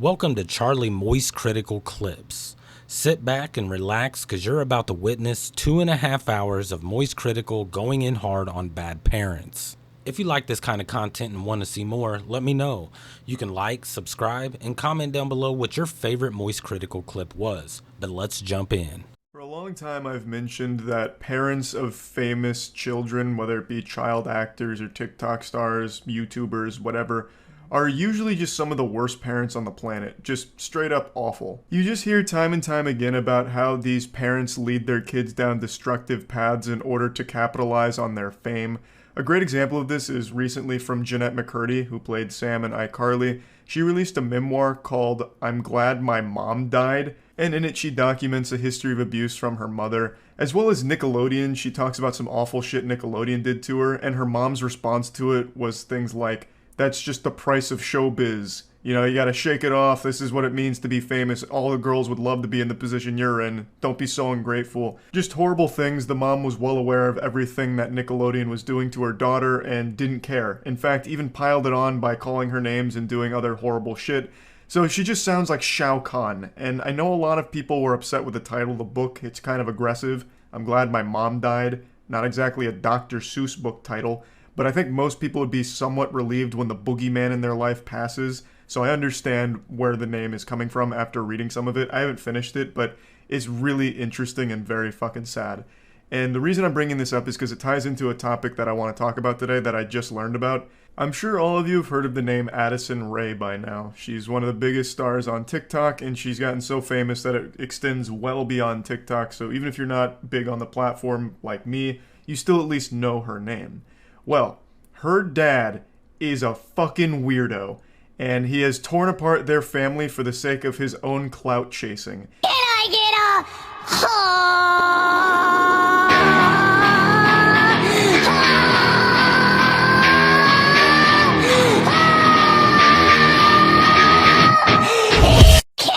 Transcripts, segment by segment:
Welcome to Charlie Moist Critical Clips. Sit back and relax because you're about to witness 2.5 hours of Moist Critical going in hard on bad parents. If you like this kind of content and want to see more, let me know. You can like, subscribe, and comment down below what your favorite Moist Critical clip was. But let's jump in. For a long time, I've mentioned that parents of famous children, whether it be child actors or TikTok stars, YouTubers, whatever, are usually just some of the worst parents on the planet. Just straight up awful. You just hear time and time again about how these parents lead their kids down destructive paths in order to capitalize on their fame. A great example of this is recently from Jeanette McCurdy, who played Sam in iCarly. She released a memoir called I'm Glad My Mom Died, and in it she documents a history of abuse from her mother. As well as Nickelodeon, she talks about some awful shit Nickelodeon did to her, and her mom's response to it was things like, "That's just the price of showbiz. You know, you gotta shake it off. This is what it means to be famous. All the girls would love to be in the position you're in. Don't be so ungrateful." Just horrible things. The mom was well aware of everything that Nickelodeon was doing to her daughter and didn't care. In fact, even piled it on by calling her names and doing other horrible shit. So she just sounds like Shao Kahn. And I know a lot of people were upset with the title of the book. It's kind of aggressive. I'm Glad My Mom Died. Not exactly a Dr. Seuss book title. But I think most people would be somewhat relieved when the boogeyman in their life passes. So I understand where the name is coming from after reading some of it. I haven't finished it, but it's really interesting and very fucking sad. And the reason I'm bringing this up is because it ties into a topic that I want to talk about today that I just learned about. I'm sure all of you have heard of the name Addison Rae by now. She's one of the biggest stars on TikTok, and she's gotten so famous that it extends well beyond TikTok. So even if you're not big on the platform like me, you still at least know her name. Well, her dad is a fucking weirdo, and he has torn apart their family for the sake of his own clout chasing. Can I get a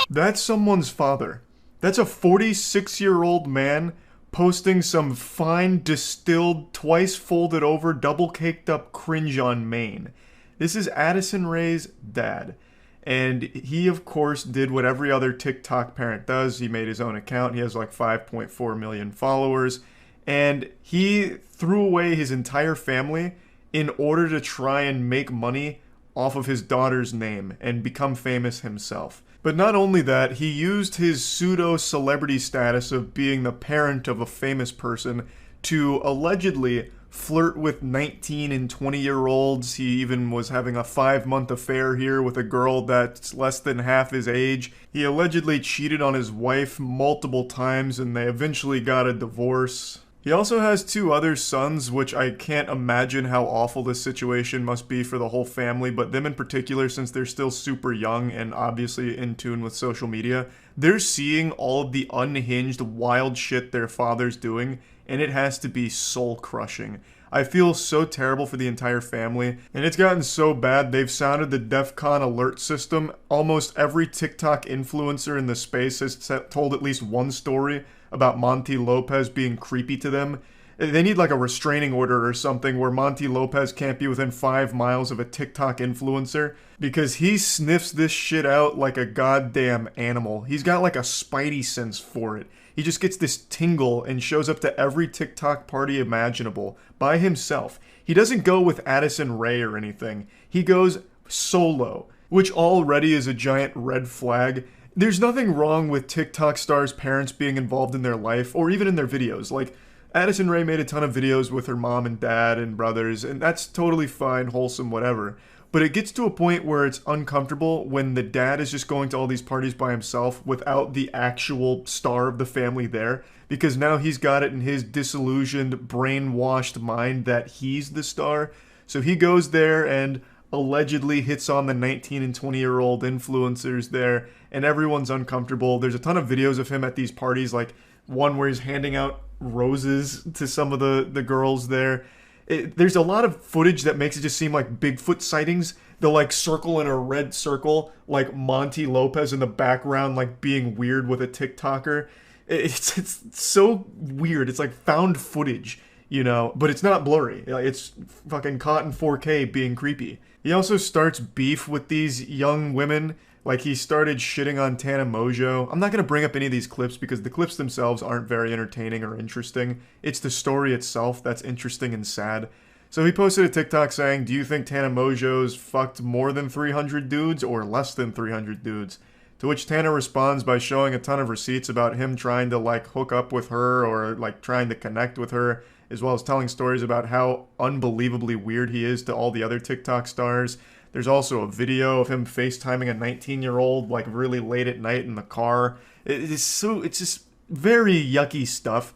That's someone's father. That's a 46-year-old man posting some fine, distilled, twice folded over, double caked up cringe on Maine. This is Addison Rae's dad. And he, of course, did what every other TikTok parent does. He made his own account. He has like 5.4 million followers. And he threw away his entire family in order to try and make money off of his daughter's name and become famous himself. But not only that, he used his pseudo-celebrity status of being the parent of a famous person to allegedly flirt with 19 and 20-year-olds. He even was having a 5-month affair here with a girl that's less than half his age. He allegedly cheated on his wife multiple times, and they eventually got a divorce. He also has 2 other sons, which I can't imagine how awful this situation must be for the whole family, but them in particular, since they're still super young and obviously in tune with social media, they're seeing all of the unhinged, wild shit their father's doing, and it has to be soul-crushing. I feel so terrible for the entire family, and it's gotten so bad they've sounded the DEFCON alert system. Almost every TikTok influencer in the space has told at least one story about Monty Lopez being creepy to them. They need like a restraining order or something where Monty Lopez can't be within 5 miles of a TikTok influencer because he sniffs this shit out like a goddamn animal. He's got like a spidey sense for it. He just gets this tingle and shows up to every TikTok party imaginable by himself. He doesn't go with Addison Rae or anything. He goes solo, which already is a giant red flag. There's nothing wrong with TikTok stars' parents being involved in their life or even in their videos. Like, Addison Rae made a ton of videos with her mom and dad and brothers, and that's totally fine, wholesome, whatever. But it gets to a point where it's uncomfortable when the dad is just going to all these parties by himself without the actual star of the family there, because now he's got it in his disillusioned, brainwashed mind that he's the star. So he goes there and allegedly hits on the 19 and 20-year-old influencers there, and everyone's uncomfortable. There's a ton of videos of him at these parties, like one where he's handing out roses to some of the girls there. There's a lot of footage that makes it just seem like Bigfoot sightings. They'll like circle in a red circle, like Monty Lopez in the background, like being weird with a TikToker. It's so weird. It's like found footage, you know, but it's not blurry. It's fucking caught in 4K being creepy. He also starts beef with these young women Like, he started shitting on Tana Mojo. I'm not going to bring up any of these clips because the clips themselves aren't very entertaining or interesting. It's the story itself that's interesting and sad. So he posted a TikTok saying, do you think Tana Mojo's fucked more than 300 dudes or less than 300 dudes? To which Tana responds by showing a ton of receipts about him trying to, like, hook up with her or, like, trying to connect with her, as well as telling stories about how unbelievably weird he is to all the other TikTok stars. There's also a video of him FaceTiming a 19-year-old, like, really late at night in the car. It's just very yucky stuff.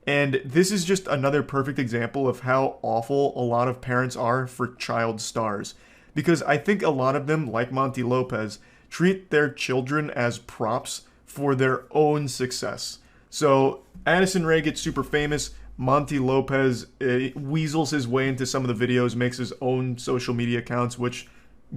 And this is just another perfect example of how awful a lot of parents are for child stars. Because I think a lot of them, like Monty Lopez, treat their children as props for their own success. So Addison Rae gets super famous. Monty Lopez weasels his way into some of the videos, makes his own social media accounts, which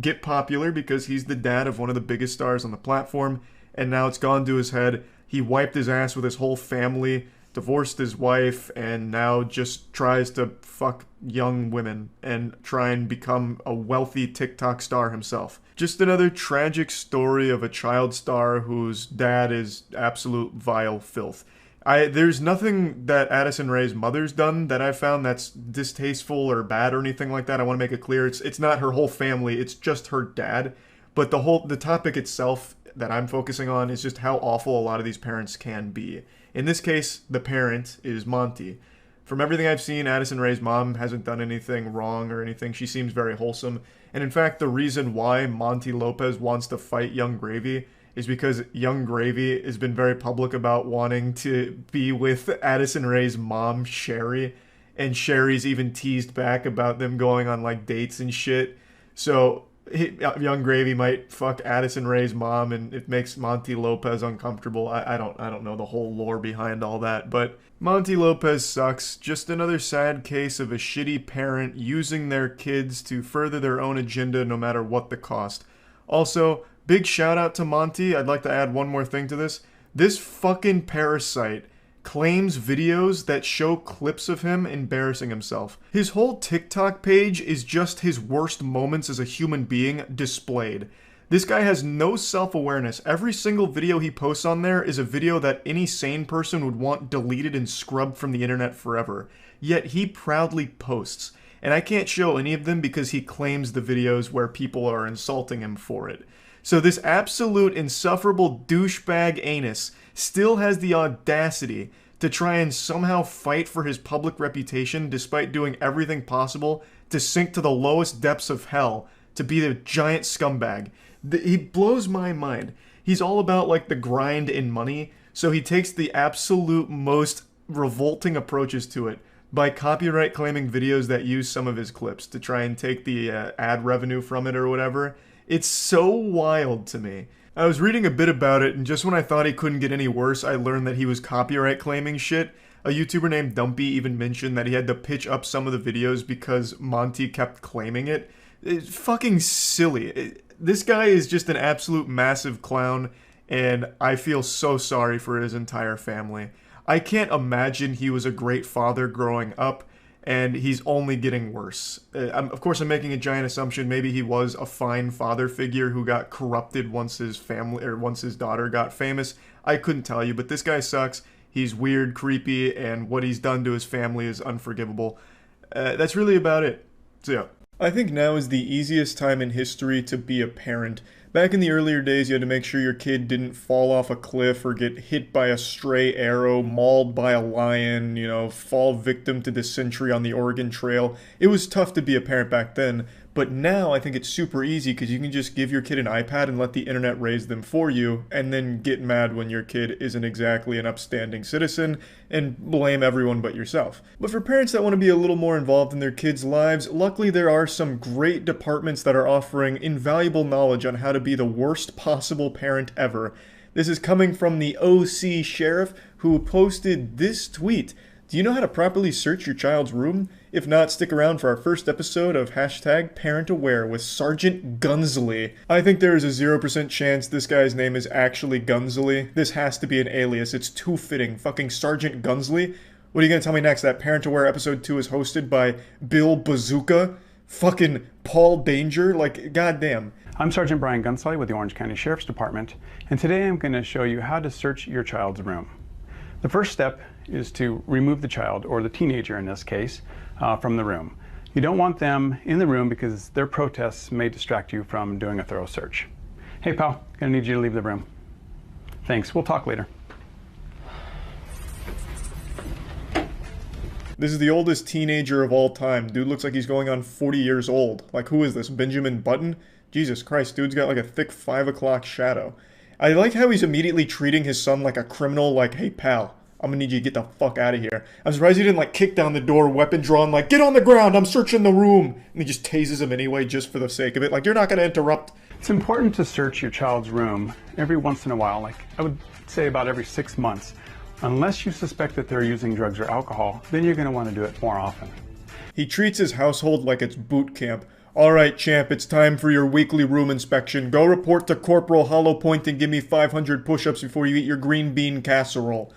get popular because he's the dad of one of the biggest stars on the platform. And now it's gone to his head. He wiped his ass with his whole family, divorced his wife, and now just tries to fuck young women and try and become a wealthy TikTok star himself. Just another tragic story of a child star whose dad is absolute vile filth. There's nothing that Addison Rae's mother's done that I found that's distasteful or bad or anything like that. I want to make it clear it's not her whole family, it's just her dad. But the topic itself that I'm focusing on is just how awful a lot of these parents can be. In this case, the parent is Monty. From everything I've seen, Addison Rae's mom hasn't done anything wrong or anything. She seems very wholesome. And in fact, the reason why Monty Lopez wants to fight Young Gravy is because Young Gravy has been very public about wanting to be with Addison Rae's mom, Sherry. And Sherry's even teased back about them going on, like, dates and shit. So Young Gravy might fuck Addison Rae's mom, and it makes Monty Lopez uncomfortable. I don't know the whole lore behind all that, but Monty Lopez sucks. Just another sad case of a shitty parent using their kids to further their own agenda no matter what the cost. Also, big shout out to Monty. I'd like to add one more thing to this. This fucking parasite claims videos that show clips of him embarrassing himself. His whole TikTok page is just his worst moments as a human being displayed. This guy has no self-awareness. Every single video he posts on there is a video that any sane person would want deleted and scrubbed from the internet forever. Yet he proudly posts. And I can't show any of them because he claims the videos where people are insulting him for it. So this absolute insufferable douchebag anus still has the audacity to try and somehow fight for his public reputation despite doing everything possible to sink to the lowest depths of hell to be the giant scumbag. He blows my mind. He's all about, like, the grind and money, so he takes the absolute most revolting approaches to it by copyright claiming videos that use some of his clips to try and take the ad revenue from it or whatever. It's so wild to me. I was reading a bit about it, and just when I thought he couldn't get any worse, I learned that he was copyright claiming shit. A YouTuber named Dumpy even mentioned that he had to pitch up some of the videos because Monty kept claiming it. It's fucking silly. This guy is just an absolute massive clown, and I feel so sorry for his entire family. I can't imagine he was a great father growing up, and he's only getting worse. Of course, I'm making a giant assumption. Maybe he was a fine father figure who got corrupted once his family or once his daughter got famous. I couldn't tell you, but this guy sucks. He's weird, creepy, and what he's done to his family is unforgivable. That's really about it. So yeah. I think now is the easiest time in history to be a parent. Back in the earlier days, you had to make sure your kid didn't fall off a cliff or get hit by a stray arrow, mauled by a lion, fall victim to dysentery on the Oregon Trail. It was tough to be a parent back then, but now I think it's super easy because you can just give your kid an iPad and let the internet raise them for you, and then get mad when your kid isn't exactly an upstanding citizen and blame everyone but yourself. But for parents that want to be a little more involved in their kids' lives, luckily there are some great departments that are offering invaluable knowledge on how to be the worst possible parent ever. This is coming from the OC Sheriff, who posted this tweet. Do you know how to properly search your child's room? If not, stick around for our first episode of #ParentAware with Sergeant Gunsley. I think there is a 0% chance this guy's name is actually Gunsley. This has to be an alias. It's too fitting. Fucking Sergeant Gunsley? What are you gonna tell me next? That ParentAware episode 2 is hosted by Bill Bazooka? Fucking Paul Danger? Like, goddamn. I'm Sergeant Brian Gunsley with the Orange County Sheriff's Department, and today I'm going to show you how to search your child's room. The first step is to remove the child, or the teenager in this case, from the room. You don't want them in the room because their protests may distract you from doing a thorough search. Hey pal, gonna need you to leave the room. Thanks, we'll talk later. This is the oldest teenager of all time. Dude looks like he's going on 40 years old. Like, who is this, Benjamin Button? Jesus Christ, dude's got like a thick 5 o'clock shadow. I like how he's immediately treating his son like a criminal, like, hey pal, I'm gonna need you to get the fuck out of here. I'm surprised he didn't like kick down the door, weapon drawn, like, get on the ground, I'm searching the room. And he just tases him anyway, just for the sake of it. Like, you're not gonna interrupt. It's important to search your child's room every once in a while, like I would say about every 6 months. Unless you suspect that they're using drugs or alcohol, then you're gonna wanna do it more often. He treats his household like it's boot camp. Alright, champ, it's time for your weekly room inspection. Go report to Corporal Hollow Point and give me 500 push-ups before you eat your green bean casserole.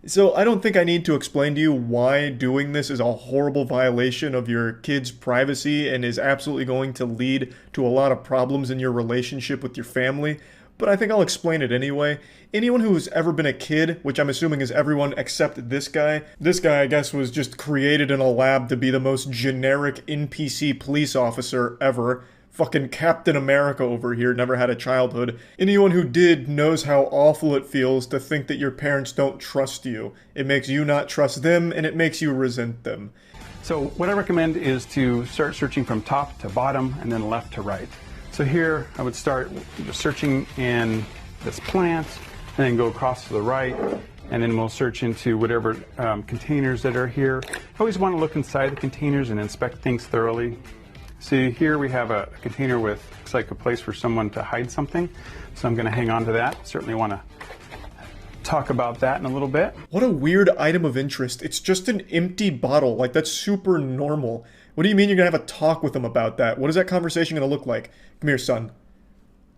So I don't think I need to explain to you why doing this is a horrible violation of your kid's privacy and is absolutely going to lead to a lot of problems in your relationship with your family. But I think I'll explain it anyway. Anyone who's ever been a kid, which I'm assuming is everyone except this guy, I guess was just created in a lab to be the most generic NPC police officer ever. Fucking Captain America over here, never had a childhood. Anyone who did knows how awful it feels to think that your parents don't trust you. It makes you not trust them, and it makes you resent them. So what I recommend is to start searching from top to bottom and then left to right. So here I would start searching in this plant and then go across to the right, and then we'll search into whatever containers that are here. I always want to look inside the containers and inspect things thoroughly. See, here we have a container with, looks like a place for someone to hide something. So I'm going to hang on to that. Certainly want to talk about that in a little bit. What a weird item of interest. It's just an empty bottle. Like, that's super normal. What do you mean you're going to have a talk with them about that? What is that conversation going to look like? Come here, son.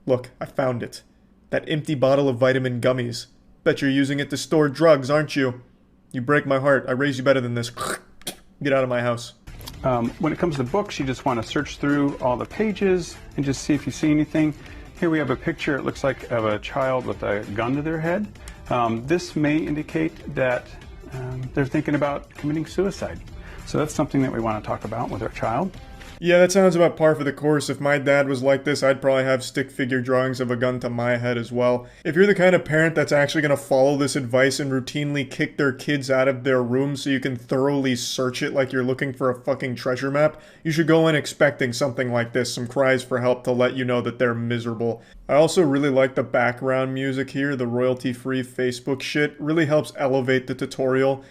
Look, I found it. That empty bottle of vitamin gummies. Bet you're using it to store drugs, aren't you? You break my heart. I raised you better than this. Get out of my house. When it comes to books, you just want to search through all the pages and just see if you see anything. Here we have a picture, it looks like, of a child with a gun to their head. This may indicate that they're thinking about committing suicide. So that's something that we want to talk about with our child. Yeah, that sounds about par for the course. If my dad was like this, I'd probably have stick figure drawings of a gun to my head as well. If you're the kind of parent that's actually going to follow this advice and routinely kick their kids out of their room so you can thoroughly search it like you're looking for a fucking treasure map, you should go in expecting something like this, some cries for help to let you know that they're miserable. I also really like the background music here, the royalty-free Facebook shit. Really helps elevate the tutorial.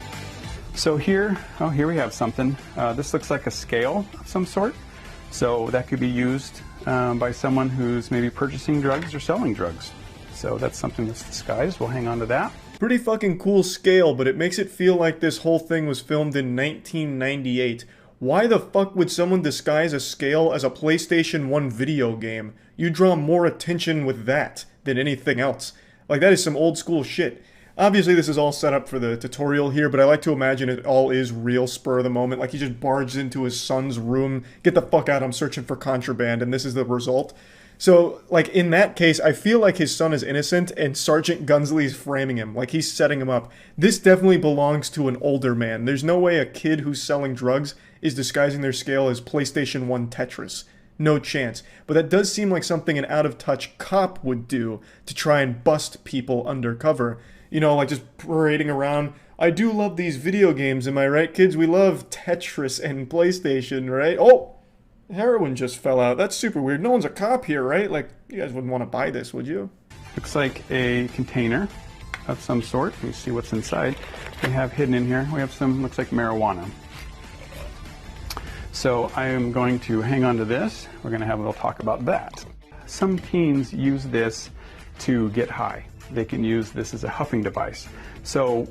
So here we have something. This looks like a scale of some sort. So that could be used by someone who's maybe purchasing drugs or selling drugs. So that's something that's disguised. We'll hang on to that. Pretty fucking cool scale, but it makes it feel like this whole thing was filmed in 1998. Why the fuck would someone disguise a scale as a PlayStation 1 video game? You draw more attention with that than anything else. Like, that is some old school shit. Obviously, this is all set up for the tutorial here, but I like to imagine it all is real spur of the moment. Like, he just barged into his son's room, get the fuck out, I'm searching for contraband, and this is the result. So, like, in that case, I feel like his son is innocent, and Sergeant Gunsley's framing him, like he's setting him up. This definitely belongs to an older man. There's no way a kid who's selling drugs is disguising their scale as PlayStation 1 Tetris. No chance. But that does seem like something an out-of-touch cop would do to try and bust people undercover. You know, like just parading around. I do love these video games, am I right, kids? We love Tetris and PlayStation, right? Oh! Heroin just fell out. That's super weird. No one's a cop here, right? Like, you guys wouldn't want to buy this, would you? Looks like a container of some sort. You see what's inside. We have hidden in here, we have some, looks like marijuana. So I am going to hang on to this. We're going to have a little talk about that. Some teens use this to get high. They can use this as a huffing device. So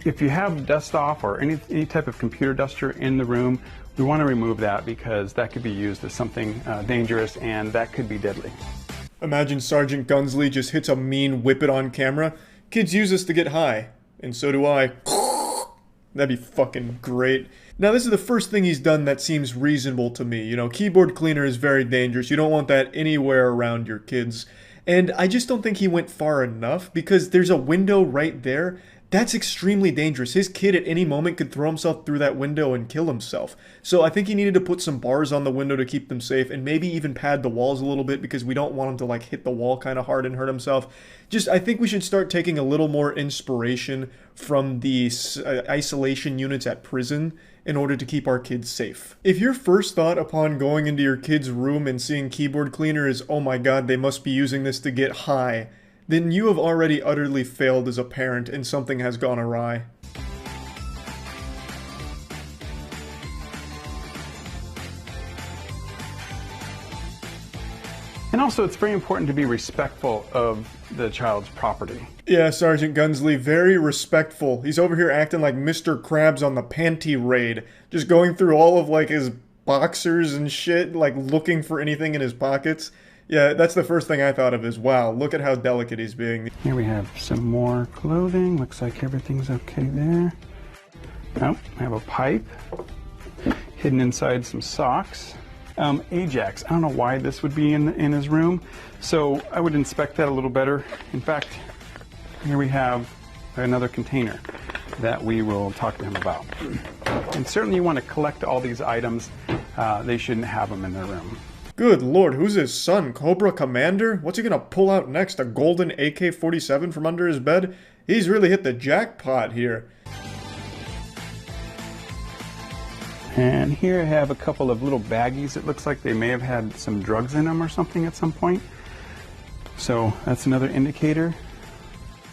if you have dust off or any type of computer duster in the room, we want to remove that because that could be used as something dangerous and that could be deadly. Imagine Sergeant Gunsley just hits a mean whip it on camera. Kids use this to get high, and so do I. That'd be fucking great. Now, this is the first thing he's done that seems reasonable to me. You know, keyboard cleaner is very dangerous. You don't want that anywhere around your kids. And I just don't think he went far enough, because there's a window right there. That's extremely dangerous. His kid at any moment could throw himself through that window and kill himself. So I think he needed to put some bars on the window to keep them safe, and maybe even pad the walls a little bit, because we don't want him to like hit the wall kind of hard and hurt himself. Just, I think we should start taking a little more inspiration from the isolation units at prison in order to keep our kids safe. If your first thought upon going into your kid's room and seeing keyboard cleaner is, oh my god, they must be using this to get high, then you have already utterly failed as a parent and something has gone awry. And also, it's very important to be respectful of the child's property. Yeah, Sergeant Gunsley, very respectful. He's over here acting like Mr. Krabs on the panty raid, just going through all of like his boxers and shit, like looking for anything in his pockets. Yeah, that's the first thing I thought of is, wow, look at how delicate he's being. Here we have some more clothing. Looks like everything's okay there. Oh, I have a pipe hidden inside some socks. Ajax, I don't know why this would be in his room, so I would inspect that a little better. In fact, here we have another container that we will talk to him about. And certainly you want to collect all these items. They shouldn't have them in their room. Good lord, who's his son? Cobra Commander? What's he gonna pull out next? A golden AK-47 from under his bed? He's really hit the jackpot here. And here I have a couple of little baggies. It looks like they may have had some drugs in them or something at some point. So that's another indicator.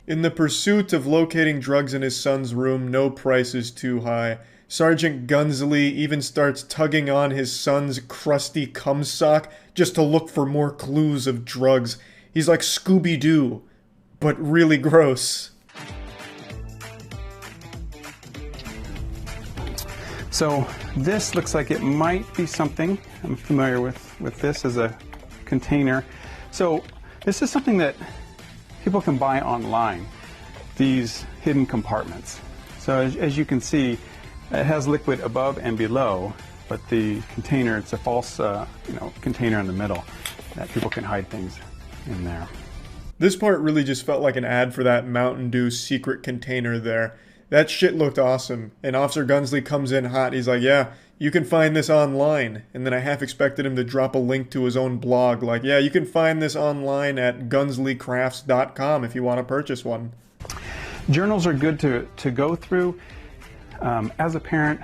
In the pursuit of locating drugs in his son's room, no price is too high. Sergeant Gunsley even starts tugging on his son's crusty cum sock just to look for more clues of drugs. He's like Scooby-Doo, but really gross. So this looks like it might be something. I'm familiar with this as a container. So this is something that people can buy online, these hidden compartments. So as you can see, it has liquid above and below, but the container, it's a false container in the middle that people can hide things in there. This part really just felt like an ad for that Mountain Dew secret container there. That shit looked awesome, and Officer Gunsley comes in hot. He's like, yeah, you can find this online. And then I half expected him to drop a link to his own blog, like, yeah, you can find this online at gunsleycrafts.com if you want to purchase one. Journals are good to go through. As a parent,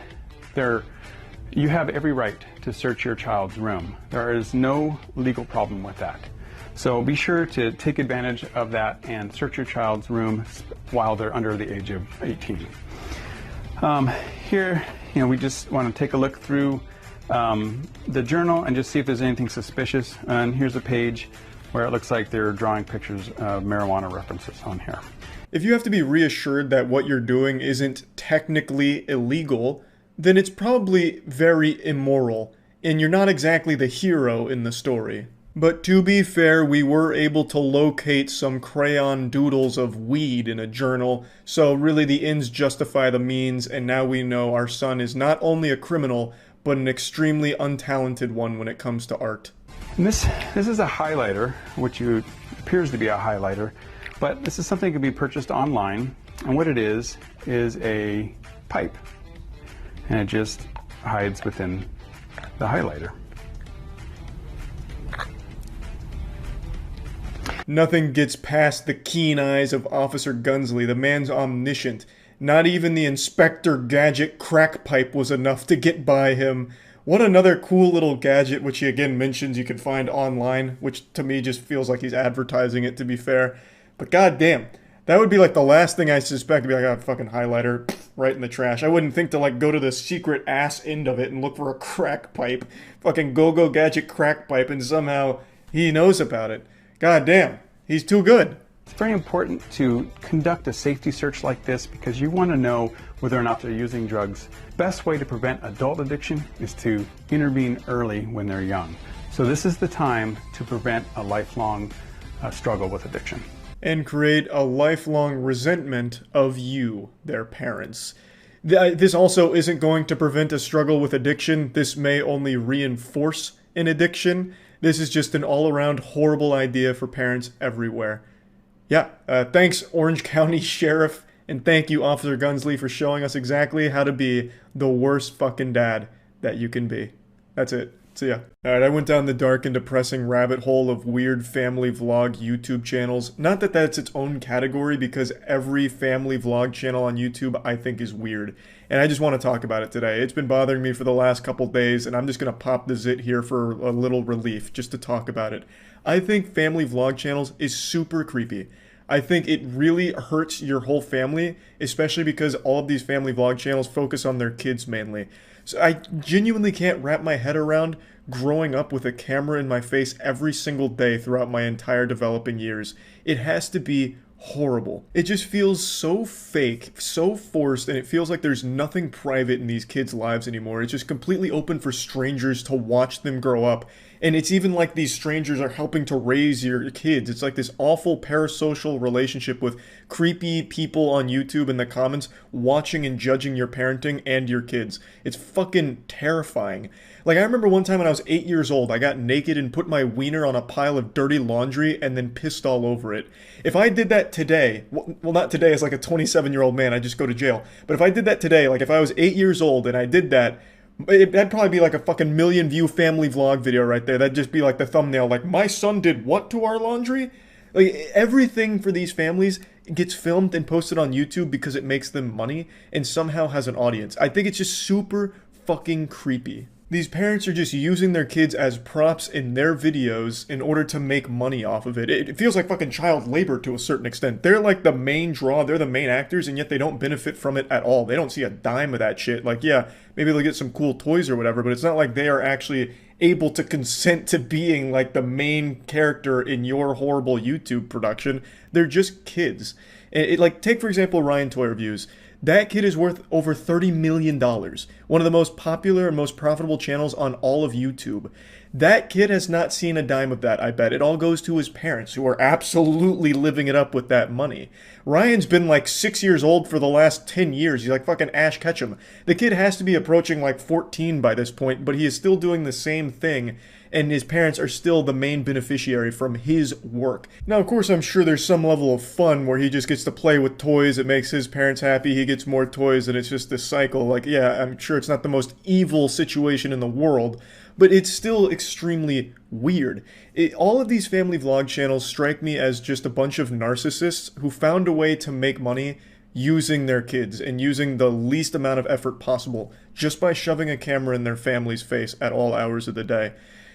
you have every right to search your child's room. There is no legal problem with that. So be sure to take advantage of that and search your child's room while they're under the age of 18. Here, we just want to take a look through the journal and just see if there's anything suspicious. And here's a page where it looks like they're drawing pictures of marijuana references on here. If you have to be reassured that what you're doing isn't technically illegal, then it's probably very immoral, and you're not exactly the hero in the story. But to be fair, we were able to locate some crayon doodles of weed in a journal, so really the ends justify the means, and now we know our son is not only a criminal, but an extremely untalented one when it comes to art. And this is a highlighter, which appears to be a highlighter, but this is something that can be purchased online, and what it is a pipe, and it just hides within the highlighter. Nothing gets past the keen eyes of Officer Gunsley. The man's omniscient. Not even the Inspector Gadget crack pipe was enough to get by him. What another cool little gadget, which he again mentions you can find online, which to me just feels like he's advertising it, to be fair. But goddamn, that would be like the last thing I suspect to be like, oh, fucking highlighter, right in the trash. I wouldn't think to like go to the secret ass end of it and look for a crack pipe. Fucking go-go gadget crack pipe, and somehow he knows about it. God damn, he's too good. It's very important to conduct a safety search like this because you want to know whether or not they're using drugs. Best way to prevent adult addiction is to intervene early when they're young. So this is the time to prevent a lifelong struggle with addiction. And create a lifelong resentment of you, their parents. This also isn't going to prevent a struggle with addiction. This may only reinforce an addiction. This is just an all-around horrible idea for parents everywhere. Yeah, thanks Orange County Sheriff, and thank you Officer Gunsley for showing us exactly how to be the worst fucking dad that you can be. That's it. See ya. Alright, I went down the dark and depressing rabbit hole of weird family vlog YouTube channels. Not that that's its own category, because every family vlog channel on YouTube I think is weird. And I just want to talk about it today. It's been bothering me for the last couple days, and I'm just going to pop the zit here for a little relief, just to talk about it. I think family vlog channels is super creepy. I think it really hurts your whole family, especially because all of these family vlog channels focus on their kids mainly. So I genuinely can't wrap my head around growing up with a camera in my face every single day throughout my entire developing years. It has to be horrible. It just feels so fake, so forced, and it feels like there's nothing private in these kids' lives anymore. It's just completely open for strangers to watch them grow up. And it's even like these strangers are helping to raise your kids. It's like this awful parasocial relationship with creepy people on YouTube in the comments watching and judging your parenting and your kids. It's fucking terrifying. Like, I remember one time when I was 8 years old, I got naked and put my wiener on a pile of dirty laundry and then pissed all over it. If I did that today, well, not today as like a 27-year-old man, I'd just go to jail. But if I did that today, like if I was 8 years old and I did that, that'd probably be like a fucking million view family vlog video right there. That'd just be like the thumbnail, like, my son did what to our laundry? Like, everything for these families gets filmed and posted on YouTube because it makes them money and somehow has an audience. I think it's just super fucking creepy. These parents are just using their kids as props in their videos in order to make money off of it. It feels like fucking child labor to a certain extent. They're like the main draw, they're the main actors, and yet they don't benefit from it at all. They don't see a dime of that shit. Like, yeah, maybe they'll get some cool toys or whatever, but it's not like they are actually able to consent to being like the main character in your horrible YouTube production. They're just kids. Like, take for example Ryan Toy Reviews. That kid is worth over $30 million. One of the most popular and most profitable channels on all of YouTube. That kid has not seen a dime of that, I bet. It all goes to his parents, who are absolutely living it up with that money. Ryan's been like 6 years old for the last 10 years. He's like fucking Ash Ketchum. The kid has to be approaching like 14 by this point, but he is still doing the same thing, and his parents are still the main beneficiary from his work. Now, of course, I'm sure there's some level of fun where he just gets to play with toys. It makes his parents happy. He gets more toys, and it's just this cycle. Like, yeah, I'm sure it's not the most evil situation in the world, but it's still extremely weird. All of these family vlog channels strike me as just a bunch of narcissists who found a way to make money using their kids and using the least amount of effort possible just by shoving a camera in their family's face at all hours of the day.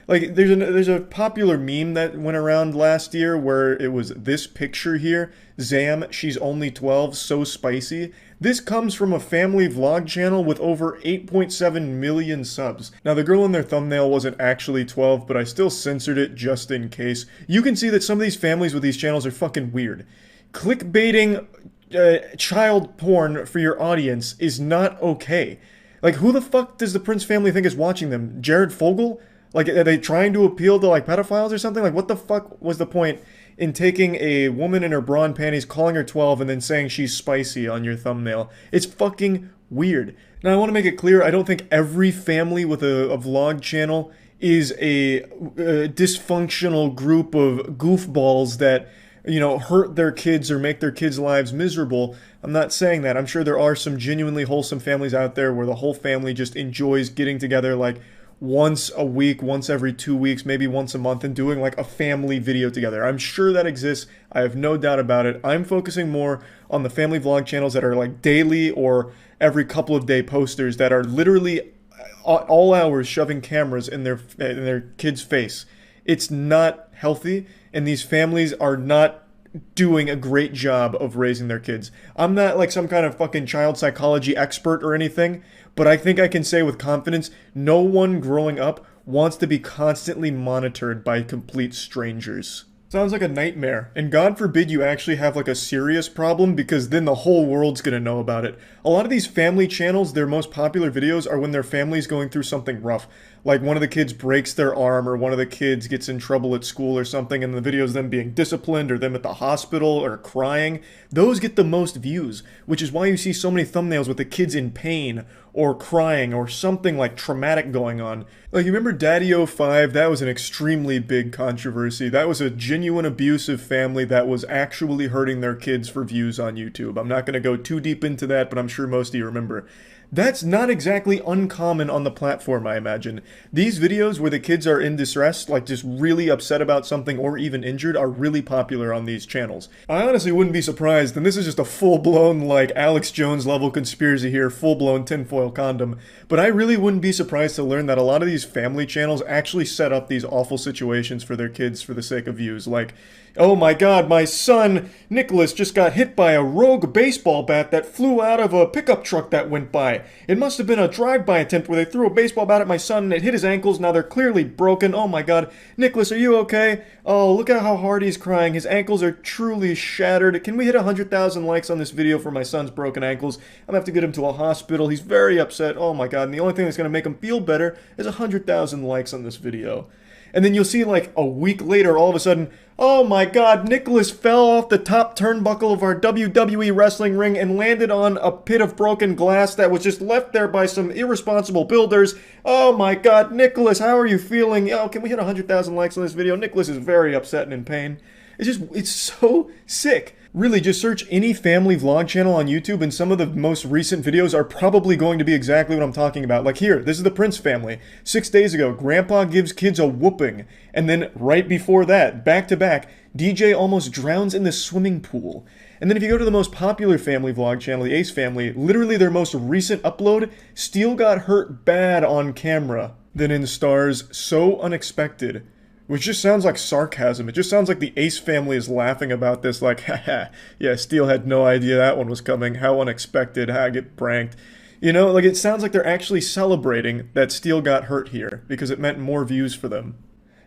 Like, there's a popular meme that went around last year where it was this picture here. Zam, she's only 12, so spicy. This comes from a family vlog channel with over 8.7 million subs. Now, the girl in their thumbnail wasn't actually 12, but I still censored it just in case. You can see that some of these families with these channels are fucking weird. Clickbaiting child porn for your audience is not okay. Like, who the fuck does the Prince family think is watching them? Jared Fogle? Like, are they trying to appeal to, like, pedophiles or something? Like, what the fuck was the point in taking a woman in her bra and panties, calling her 12, and then saying she's spicy on your thumbnail? It's fucking weird. Now, I want to make it clear, I don't think every family with a vlog channel is a dysfunctional group of goofballs that, you know, hurt their kids or make their kids' lives miserable. I'm not saying that. I'm sure there are some genuinely wholesome families out there where the whole family just enjoys getting together, like, once a week, once every 2 weeks, maybe once a month, and doing like a family video together. I'm sure that exists. I have no doubt about it. I'm focusing more on the family vlog channels that are like daily or every couple of day posters that are literally at all hours shoving cameras in their kid's face. It's not healthy, and these families are not doing a great job of raising their kids. I'm not like some kind of fucking child psychology expert or anything, but I think I can say with confidence, no one growing up wants to be constantly monitored by complete strangers. Sounds like a nightmare, and God forbid you actually have like a serious problem, because then the whole world's gonna know about it. A lot of these family channels, their most popular videos are when their family's going through something rough. Like one of the kids breaks their arm, or one of the kids gets in trouble at school or something, and the video is them being disciplined or them at the hospital or crying. Those get the most views, which is why you see so many thumbnails with the kids in pain or crying or something like traumatic going on. Like, you remember Daddy05? That was an extremely big controversy. That was a genuine abusive family that was actually hurting their kids for views on YouTube. I'm not going to go too deep into that, but I'm sure most of you remember. That's not exactly uncommon on the platform, I imagine. These videos where the kids are in distress, like just really upset about something or even injured, are really popular on these channels. I honestly wouldn't be surprised, and this is just a full-blown, like, Alex Jones level conspiracy here, full-blown tinfoil condom, but I really wouldn't be surprised to learn that a lot of these family channels actually set up these awful situations for their kids for the sake of views. Like, oh my god, my son, Nicholas, just got hit by a rogue baseball bat that flew out of a pickup truck that went by. It must have been a drive-by attempt where they threw a baseball bat at my son and it hit his ankles. Now they're clearly broken. Oh my god. Nicholas, are you okay? Oh, look at how hard he's crying. His ankles are truly shattered. Can we hit 100,000 likes on this video for my son's broken ankles? I'm gonna have to get him to a hospital. He's very upset. Oh my god. And the only thing that's gonna make him feel better is 100,000 likes on this video. And then you'll see, like, a week later, all of a sudden, oh my god, Nicholas fell off the top turnbuckle of our WWE wrestling ring and landed on a pit of broken glass that was just left there by some irresponsible builders. Oh my god, Nicholas, how are you feeling? Oh, can we hit 100,000 likes on this video? Nicholas is very upset and in pain. It's so sick. Really, just search any family vlog channel on YouTube and some of the most recent videos are probably going to be exactly what I'm talking about. Like here, this is the Prince family. 6 days ago, Grandpa gives kids a whooping. And then right before that, back to back, DJ almost drowns in the swimming pool. And then if you go to the most popular family vlog channel, the Ace family, literally their most recent upload, Steele got hurt bad on camera. Then in stars So Unexpected, which just sounds like sarcasm. It just sounds like the Ace family is laughing about this, like, haha, yeah, Steele had no idea that one was coming. How unexpected, I get pranked. You know, like, it sounds like they're actually celebrating that Steele got hurt here, because it meant more views for them.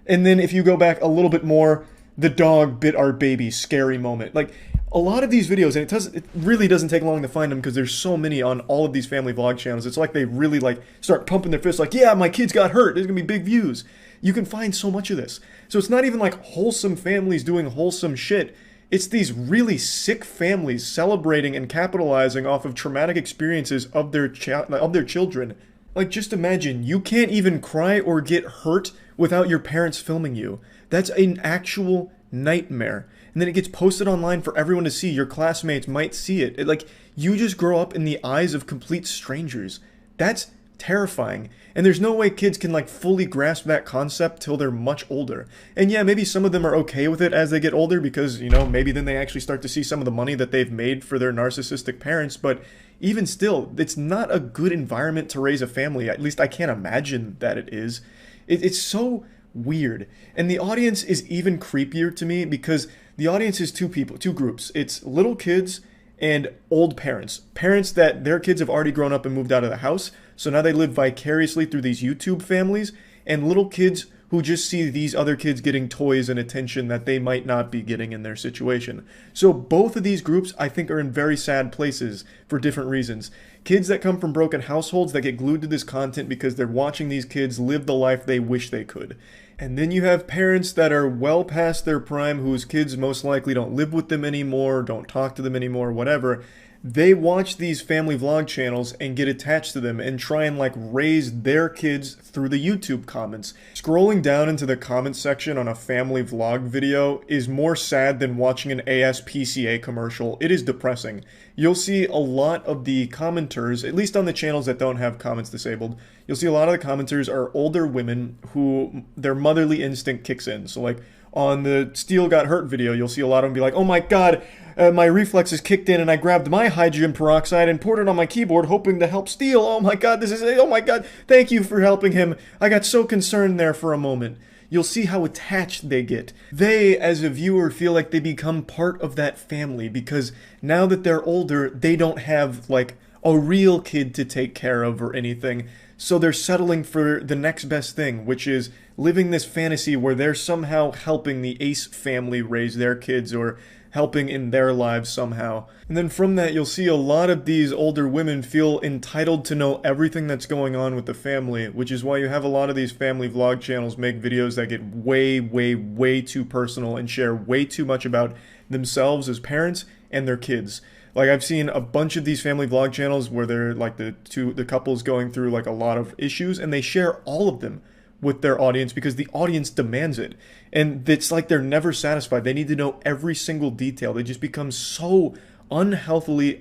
And then if you go back a little bit more, the dog bit our baby, scary moment. Like, a lot of these videos, and it really doesn't take long to find them because there's so many on all of these family vlog channels. It's like they really, like, start pumping their fists like, yeah, my kids got hurt, there's gonna be big views. You can find so much of this. So it's not even like wholesome families doing wholesome shit. It's these really sick families celebrating and capitalizing off of traumatic experiences of their children. Like, just imagine, you can't even cry or get hurt without your parents filming you. That's an actual nightmare. And then it gets posted online for everyone to see. Your classmates might see it. Like, you just grow up in the eyes of complete strangers. That's terrifying. And there's no way kids can, like, fully grasp that concept till they're much older. And yeah, maybe some of them are okay with it as they get older because, you know, maybe then they actually start to see some of the money that they've made for their narcissistic parents. But even still, it's not a good environment to raise a family. At least I can't imagine that it is. It's so weird. And the audience is even creepier to me because the audience is two groups. It's little kids and old parents. Parents that their kids have already grown up and moved out of the house, so now they live vicariously through these YouTube families, and little kids who just see these other kids getting toys and attention that they might not be getting in their situation. So both of these groups, I think, are in very sad places for different reasons. Kids that come from broken households that get glued to this content because they're watching these kids live the life they wish they could. And then you have parents that are well past their prime whose kids most likely don't live with them anymore, don't talk to them anymore, whatever. They watch these family vlog channels and get attached to them and try and, like, raise their kids through the YouTube comments. Scrolling down into the comments section on a family vlog video is more sad than watching an ASPCA commercial. It is depressing. You'll see a lot of the commenters, at least on the channels that don't have comments disabled, you'll see a lot of the commenters are older women who their motherly instinct kicks in. So, like, on the Steele got hurt video, you'll see a lot of them be like, oh my god, my reflexes kicked in and I grabbed my hydrogen peroxide and poured it on my keyboard hoping to help Steele. Oh my god, oh my god, thank you for helping him. I got so concerned there for a moment. You'll see how attached they get. They, as a viewer, feel like they become part of that family because now that they're older, they don't have, like, a real kid to take care of or anything. So they're settling for the next best thing, which is living this fantasy where they're somehow helping the Ace family raise their kids or helping in their lives somehow. And then from that, you'll see a lot of these older women feel entitled to know everything that's going on with the family, which is why you have a lot of these family vlog channels make videos that get way, way, way too personal and share way too much about themselves as parents and their kids. Like, I've seen a bunch of these family vlog channels where they're like the couples going through like a lot of issues, and they share all of them with their audience because the audience demands it. And it's like they're never satisfied. They need to know every single detail. They just become so unhealthily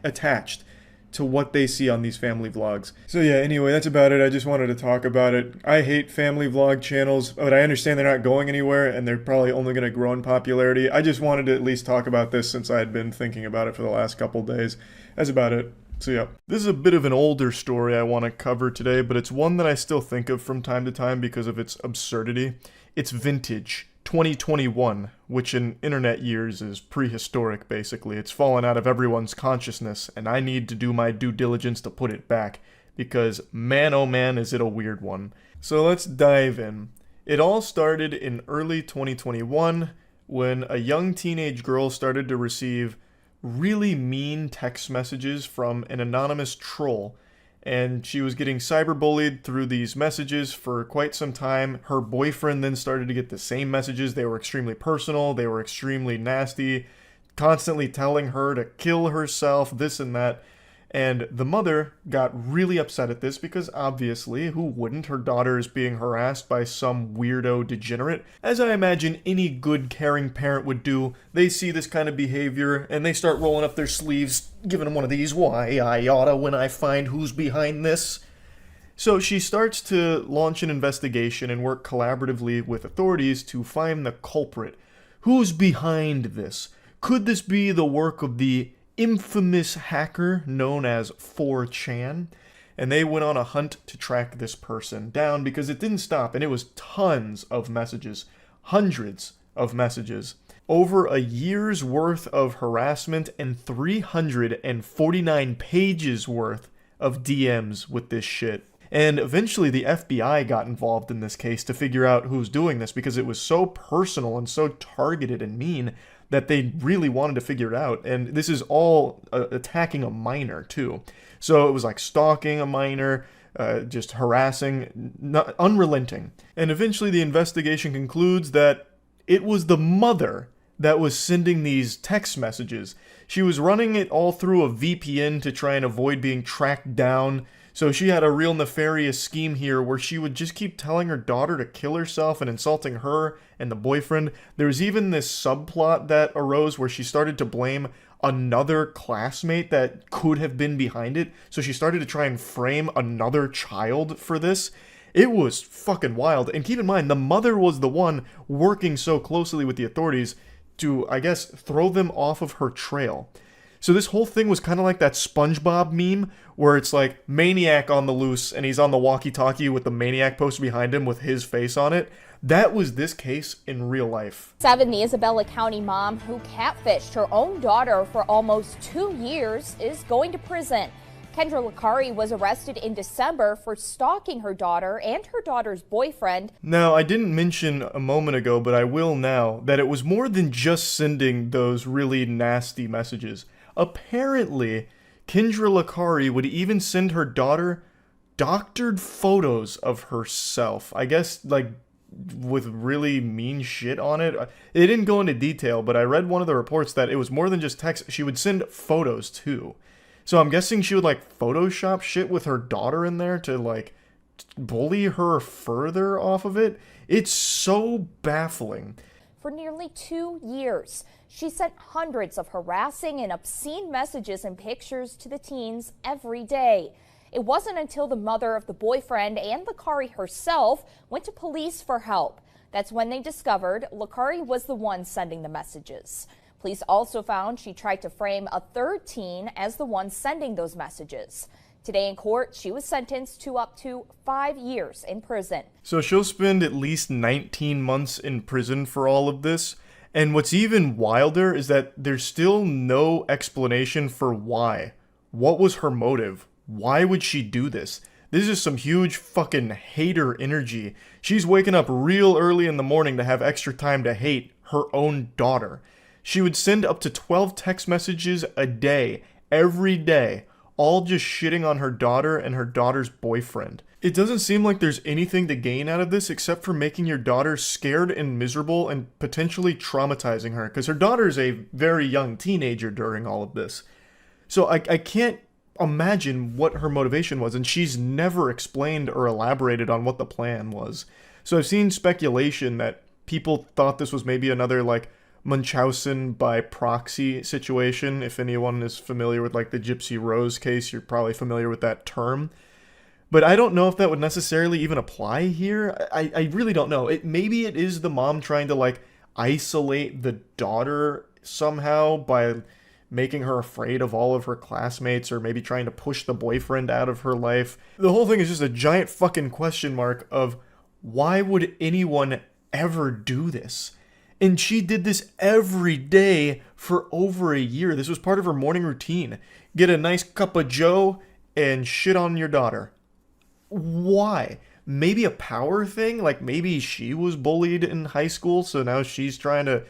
attached to what they see on these family vlogs. So yeah, anyway, that's about it. I just wanted to talk about it. I hate family vlog channels, but I understand they're not going anywhere and they're probably only going to grow in popularity. I just wanted to at least talk about this since I had been thinking about it for the last couple days. That's about it. So yeah, this is a bit of an older story I want to cover today, but it's one that I still think of from time to time because of its absurdity. It's vintage. 2021, which in internet years is prehistoric, basically. It's fallen out of everyone's consciousness, and I need to do my due diligence to put it back, because man oh man is it a weird one. So let's dive in. It all started in early 2021, when a young teenage girl started to receive really mean text messages from an anonymous troll, and she was getting cyberbullied through these messages for quite some time. Her boyfriend then started to get the same messages. They were extremely personal, they were extremely nasty, constantly telling her to kill herself, this and that. And the mother got really upset at this because obviously, who wouldn't? Her daughter is being harassed by some weirdo degenerate. As I imagine any good caring parent would do, they see this kind of behavior and they start rolling up their sleeves, giving them one of these, why I oughta when I find who's behind this. So she starts to launch an investigation and work collaboratively with authorities to find the culprit. Who's behind this? Could this be the work of the infamous hacker known as 4chan? And they went on a hunt to track this person down because it didn't stop, and it was tons of messages, hundreds of messages, over a year's worth of harassment and 349 pages worth of DMs with this shit. And eventually the FBI got involved in this case to figure out who's doing this because it was so personal and so targeted and mean that they really wanted to figure it out. And this is all attacking a minor, too. So it was like stalking a minor, just harassing, unrelenting. And eventually the investigation concludes that it was the mother that was sending these text messages. She was running it all through a VPN to try and avoid being tracked down. So she had a real nefarious scheme here where she would just keep telling her daughter to kill herself and insulting her and the boyfriend. There was even this subplot that arose where she started to blame another classmate that could have been behind it. So she started to try and frame another child for this. It was fucking wild. And keep in mind, the mother was the one working so closely with the authorities to, I guess, throw them off of her trail. So this whole thing was kind of like that SpongeBob meme where it's like Maniac on the loose and he's on the walkie-talkie with the Maniac poster behind him with his face on it. That was this case in real life. 7, the Isabella County mom who catfished her own daughter for almost 2 years is going to prison. Kendra Licari was arrested in December for stalking her daughter and her daughter's boyfriend. Now, I didn't mention a moment ago, but I will now, that it was more than just sending those really nasty messages. Apparently, Kendra Licari would even send her daughter doctored photos of herself. I guess, like, with really mean shit on it. It didn't go into detail, but I read one of the reports that it was more than just text. She would send photos, too. So I'm guessing she would, like, Photoshop shit with her daughter in there to, like, bully her further off of it. It's so baffling. For nearly 2 years, she sent hundreds of harassing and obscene messages and pictures to the teens every day. It wasn't until the mother of the boyfriend and Licari herself went to police for help. That's when they discovered Licari was the one sending the messages. Police also found she tried to frame a third teen as the one sending those messages. Today in court, she was sentenced to up to 5 years in prison. So she'll spend at least 19 months in prison for all of this. And what's even wilder is that there's still no explanation for why. What was her motive? Why would she do this? This is some huge fucking hater energy. She's waking up real early in the morning to have extra time to hate her own daughter. She would send up to 12 text messages a day, every day, all just shitting on her daughter and her daughter's boyfriend. It doesn't seem like there's anything to gain out of this except for making your daughter scared and miserable and potentially traumatizing her, because her daughter's a very young teenager during all of this. So I can't imagine what her motivation was, and she's never explained or elaborated on what the plan was. So I've seen speculation that people thought this was maybe another, like, Munchausen by proxy situation. If anyone is familiar with, like, the Gypsy Rose case, you're probably familiar with that term. But I don't know if that would necessarily even apply here. I really don't know. Maybe it is the mom trying to, like, isolate the daughter somehow by making her afraid of all of her classmates, or maybe trying to push the boyfriend out of her life. The whole thing is just a giant fucking question mark of why would anyone ever do this? And she did this every day for over a year. This was part of her morning routine. Get a nice cup of joe and shit on your daughter. Why? Maybe a power thing? Like maybe she was bullied in high school, so now she's trying to,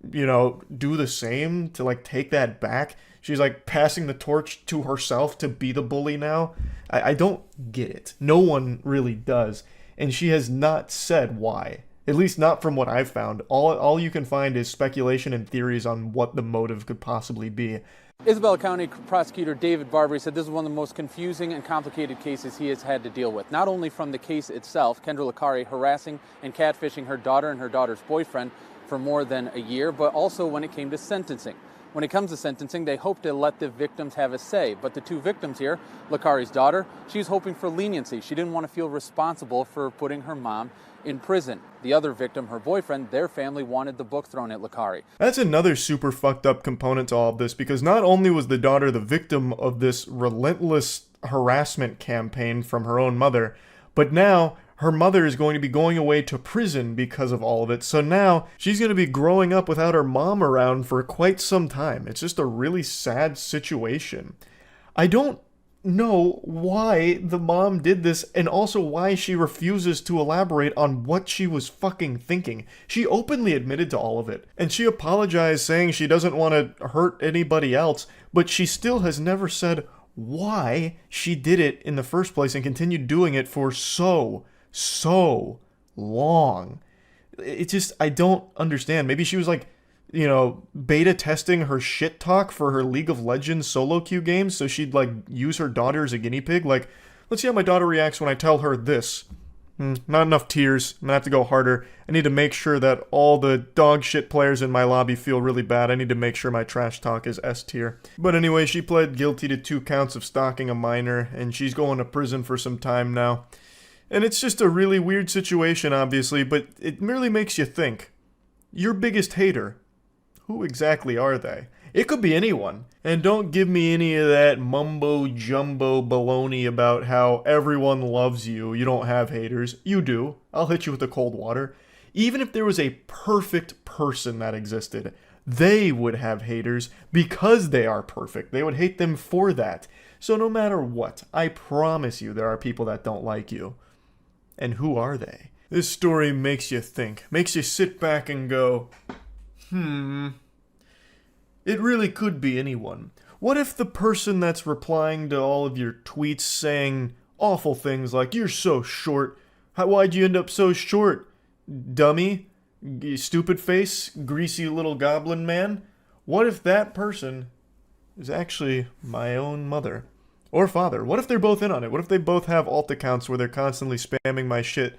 do the same to, like, take that back. She's, like, passing the torch to herself to be the bully now. I don't get it. No one really does. And she has not said why. At least not from what I've found. All you can find is speculation and theories on what the motive could possibly be. Isabella County Prosecutor David Barbary said this is one of the most confusing and complicated cases he has had to deal with. Not only from the case itself, Kendra Licari harassing and catfishing her daughter and her daughter's boyfriend for more than a year, but also when it came to sentencing. When it comes to sentencing, they hope to let the victims have a say. But the two victims here, Licari's daughter, she's hoping for leniency. She didn't want to feel responsible for putting her mom in prison. The other victim, her boyfriend, their family wanted the book thrown at Licari. That's another super fucked up component to all of this, because not only was the daughter the victim of this relentless harassment campaign from her own mother, but now her mother is going to be going away to prison because of all of it. So now she's going to be growing up without her mom around for quite some time. It's just a really sad situation. I don't know why the mom did this, and also why she refuses to elaborate on what she was fucking thinking. She openly admitted to all of it, and she apologized saying she doesn't want to hurt anybody else, but she still has never said why she did it in the first place and continued doing it for so long. It just, I don't understand. Maybe she was like, beta testing her shit talk for her League of Legends solo queue games, so she'd, like, use her daughter as a guinea pig. Like, let's see how my daughter reacts when I tell her this. Not enough tears. I'm gonna have to go harder. I need to make sure that all the dog shit players in my lobby feel really bad. I need to make sure my trash talk is S tier. But anyway, she pled guilty to 2 counts of stalking a minor, and she's going to prison for some time now. And it's just a really weird situation, obviously, but it merely makes you think. Your biggest hater, who exactly are they? It could be anyone. And don't give me any of that mumbo-jumbo baloney about how everyone loves you, you don't have haters. You do. I'll hit you with the cold water. Even if there was a perfect person that existed, they would have haters because they are perfect. They would hate them for that. So no matter what, I promise you there are people that don't like you. And who are they? This story makes you think. Makes you sit back and go, it really could be anyone. What if the person that's replying to all of your tweets saying awful things like, you're so short, why'd you end up so short, dummy, stupid face, greasy little goblin man? What if that person is actually my own mother? Or father? What if they're both in on it? What if they both have alt accounts where they're constantly spamming my shit,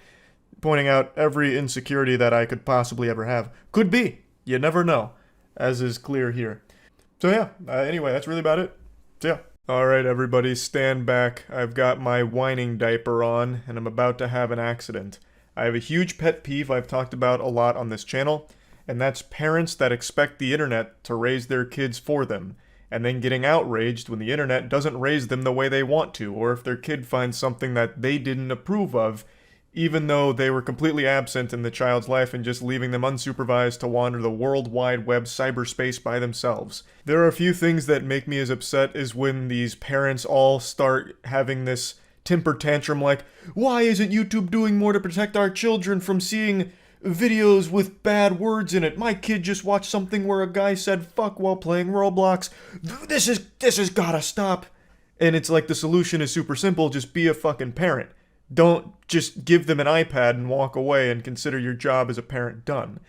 pointing out every insecurity that I could possibly ever have? Could be. You never know, as is clear here. So yeah, anyway, that's really about it. So yeah. Alright everybody, stand back. I've got my whining diaper on, and I'm about to have an accident. I have a huge pet peeve I've talked about a lot on this channel, and that's parents that expect the internet to raise their kids for them, and then getting outraged when the internet doesn't raise them the way they want to, or if their kid finds something that they didn't approve of, even though they were completely absent in the child's life and just leaving them unsupervised to wander the World Wide Web cyberspace by themselves. There are a few things that make me as upset as when these parents all start having this temper tantrum like, why isn't YouTube doing more to protect our children from seeing videos with bad words in it. My kid just watched something where a guy said fuck while playing Roblox. This is gotta stop. And it's like the solution is super simple. Just be a fucking parent. Don't just give them an iPad and walk away and consider your job as a parent done.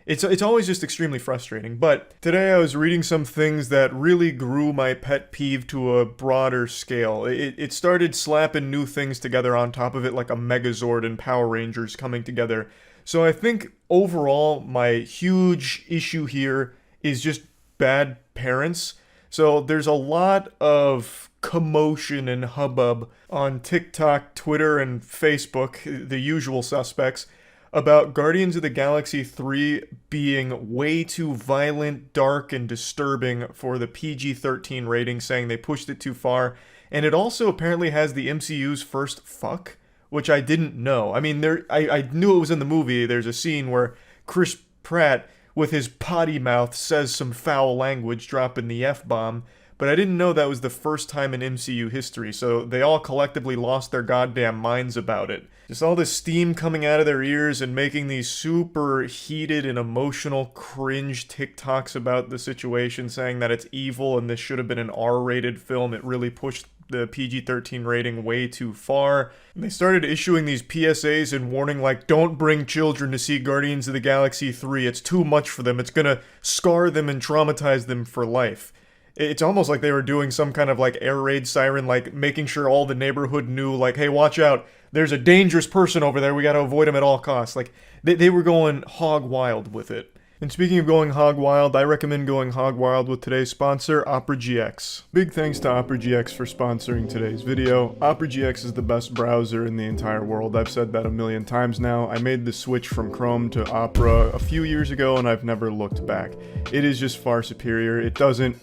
It's always just extremely frustrating. But today I was reading some things that really grew my pet peeve to a broader scale. It started slapping new things together on top of it, like a Megazord and Power Rangers coming together. So I think overall my huge issue here is just bad parents. So there's a lot of commotion and hubbub on TikTok, Twitter, and Facebook, the usual suspects, about Guardians of the Galaxy 3 being way too violent, dark, and disturbing for the PG-13 rating, saying they pushed it too far. And it also apparently has the MCU's first fuck, which I didn't know. I mean, I knew it was in the movie. There's a scene where Chris Pratt, with his potty mouth, says some foul language, dropping the F-bomb. But I didn't know that was the first time in MCU history, so they all collectively lost their goddamn minds about it. Just all this steam coming out of their ears and making these super heated and emotional cringe TikToks about the situation, saying that it's evil and this should have been an R-rated film. It really pushed the PG-13 rating way too far. And they started issuing these PSAs and warning like, don't bring children to see Guardians of the Galaxy 3. It's too much for them. It's gonna scar them and traumatize them for life. It's almost like they were doing some kind of like air raid siren, like making sure all the neighborhood knew, like, hey, watch out, there's a dangerous person over there, we gotta avoid him at all costs. Like, they were going hog wild with it. And speaking of going hog wild, I recommend going hog wild with today's sponsor, Opera GX. Big thanks to Opera GX for sponsoring today's video. Opera GX is the best browser in the entire world. I've said that a million times now. I made the switch from Chrome to Opera a few years ago and I've never looked back. It is just far superior. It doesn't,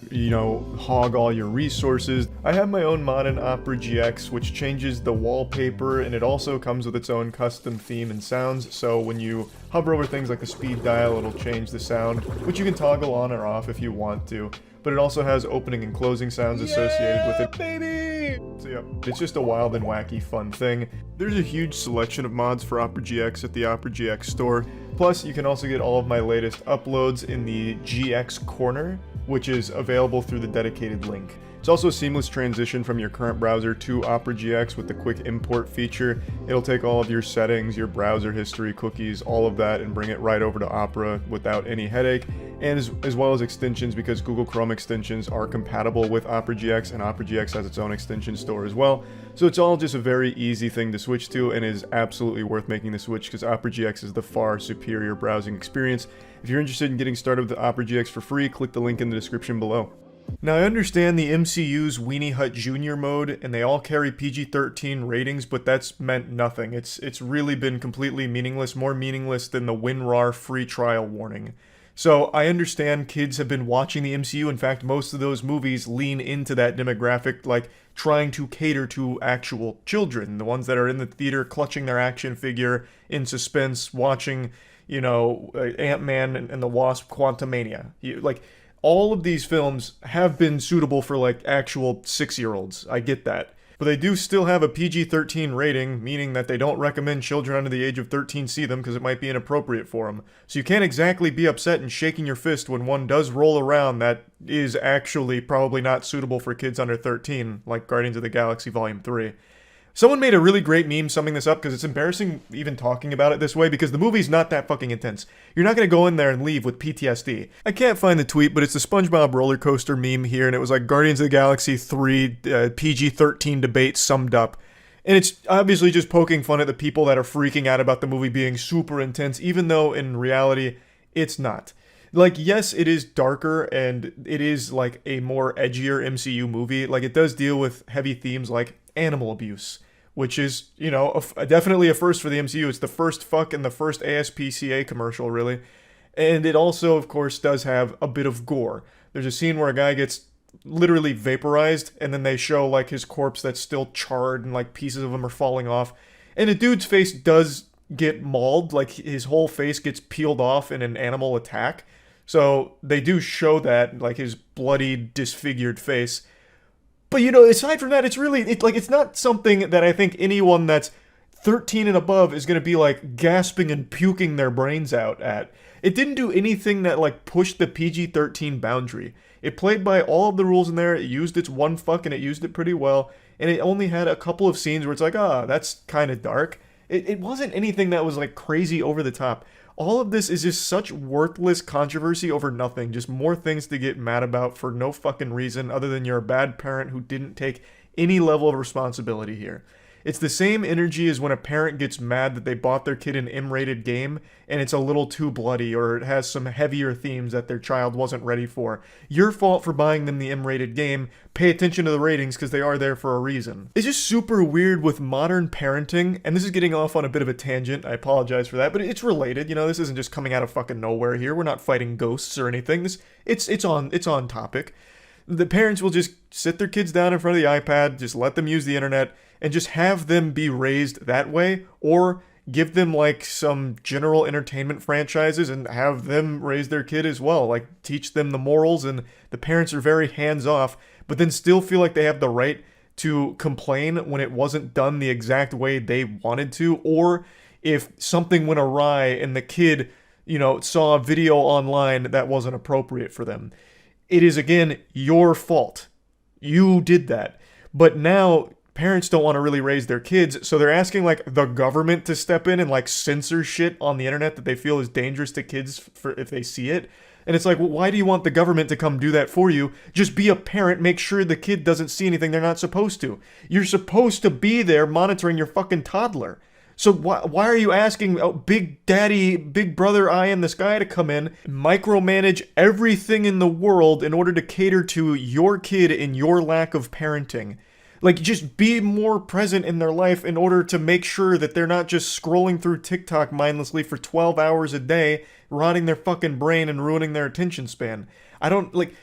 hog all your resources. I have my own mod in Opera GX, which changes the wallpaper, and it also comes with its own custom theme and sounds, so when you hover over things like the speed dial, it'll change the sound, which you can toggle on or off if you want to. But it also has opening and closing sounds associated with it. Baby! So yeah, it's just a wild and wacky fun thing. There's a huge selection of mods for Opera GX at the Opera GX store. Plus, you can also get all of my latest uploads in the GX Corner, which is available through the dedicated link. It's also a seamless transition from your current browser to Opera GX with the quick import feature. It'll take all of your settings, your browser history, cookies, all of that, and bring it right over to Opera without any headache, and as well as extensions, because Google Chrome extensions are compatible with Opera GX, and Opera GX has its own extension store as well. So it's all just a very easy thing to switch to, and is absolutely worth making the switch because Opera GX is the far superior browsing experience. If you're interested in getting started with the Opera GX for free, click the link in the description below. Now, I understand the MCU's Weenie Hut Jr. mode, and they all carry PG-13 ratings, but that's meant nothing. It's really been completely meaningless, more meaningless than the WinRAR free trial warning. So, I understand kids have been watching the MCU. In fact, most of those movies lean into that demographic, like trying to cater to actual children, the ones that are in the theater clutching their action figure in suspense, watching, Ant-Man and the Wasp: Quantumania. All of these films have been suitable for, actual 6-year-olds. I get that. But they do still have a PG-13 rating, meaning that they don't recommend children under the age of 13 see them because it might be inappropriate for them. So you can't exactly be upset and shaking your fist when one does roll around that is actually probably not suitable for kids under 13, like Guardians of the Galaxy Volume 3. Someone made a really great meme summing this up because it's embarrassing even talking about it this way because the movie's not that fucking intense. You're not going to go in there and leave with PTSD. I can't find the tweet, but it's the SpongeBob roller coaster meme here, and it was like Guardians of the Galaxy 3 PG-13 debate summed up. And it's obviously just poking fun at the people that are freaking out about the movie being super intense, even though in reality, it's not. Yes, it is darker, and it is a more edgier MCU movie. It does deal with heavy themes like animal abuse, which is, definitely a first for the MCU. It's the first fuck in the first ASPCA commercial, really. And it also, of course, does have a bit of gore. There's a scene where a guy gets literally vaporized, and then they show, his corpse that's still charred, and, pieces of him are falling off. And the dude's face does get mauled, his whole face gets peeled off in an animal attack. So they do show that, his bloody, disfigured face. But, aside from that, it's really, it's not something that I think anyone that's 13 and above is going to be like gasping and puking their brains out at. It didn't do anything that like pushed the PG-13 boundary. It played by all of the rules in there. It used its one fuck and it used it pretty well. And it only had a couple of scenes where it's like, that's kind of dark. It wasn't anything that was like crazy over the top. All of this is just such worthless controversy over nothing. Just more things to get mad about for no fucking reason other than you're a bad parent who didn't take any level of responsibility here. It's the same energy as when a parent gets mad that they bought their kid an M-rated game and it's a little too bloody or it has some heavier themes that their child wasn't ready for. Your fault for buying them the M-rated game. Pay attention to the ratings because they are there for a reason. It's just super weird with modern parenting, and this is getting off on a bit of a tangent. I apologize for that, but it's related. You know, this isn't just coming out of fucking nowhere here. We're not fighting ghosts or anything. It's on topic. The parents will just sit their kids down in front of the iPad, just let them use the internet, and just have them be raised that way, or give them like some general entertainment franchises and have them raise their kid as well, like teach them the morals, and the parents are very hands-off, but then still feel like they have the right to complain when it wasn't done the exact way they wanted to, or if something went awry and the kid, saw a video online that wasn't appropriate for them. It is, again, your fault. You did that. But now parents don't want to really raise their kids, so they're asking like the government to step in and like censor shit on the internet that they feel is dangerous to kids for if they see it. And it's like, well, why do you want the government to come do that for you? Just be a parent, make sure the kid doesn't see anything they're not supposed to. You're supposed to be there monitoring your fucking toddler. So why are you asking Big Daddy, Big Brother Eye in the Sky to come in, micromanage everything in the world in order to cater to your kid and your lack of parenting? Like, just be more present in their life in order to make sure that they're not just scrolling through TikTok mindlessly for 12 hours a day, rotting their fucking brain and ruining their attention span. It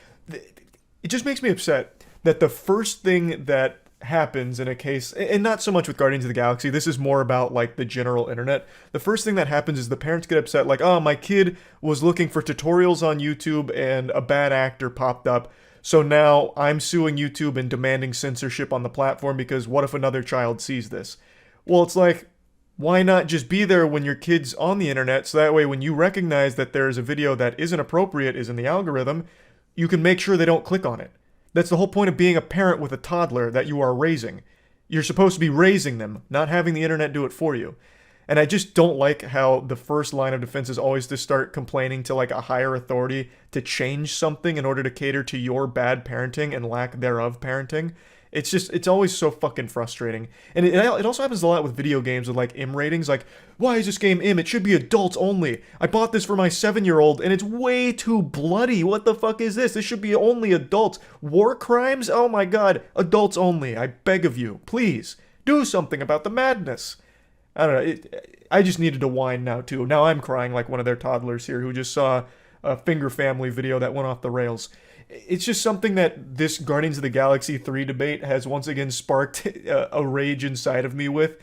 just makes me upset that the first thing that happens in a case, and not so much with Guardians of the Galaxy, this is more about like the general internet. The first thing that happens is the parents get upset, like, oh, my kid was looking for tutorials on YouTube and a bad actor popped up. So now I'm suing YouTube and demanding censorship on the platform because what if another child sees this? Well, it's like, why not just be there when your kid's on the internet so that way when you recognize that there's a video that isn't appropriate, is in the algorithm, you can make sure they don't click on it. That's the whole point of being a parent with a toddler that you are raising. You're supposed to be raising them, not having the internet do it for you. And I just don't like how the first line of defense is always to start complaining to like a higher authority to change something in order to cater to your bad parenting and lack thereof parenting. It's always so fucking frustrating. And it also happens a lot with video games with like M ratings. Like, why is this game M? It should be adults only. I bought this for my 7-year-old and it's way too bloody. What the fuck is this? This should be only adults. War crimes? Oh my god. Adults only. I beg of you. Please. Do something about the madness. I don't know. I just needed to whine now too. Now I'm crying like one of their toddlers here who just saw a Finger Family video that went off the rails. It's just something that this Guardians of the Galaxy 3 debate has once again sparked a rage inside of me with,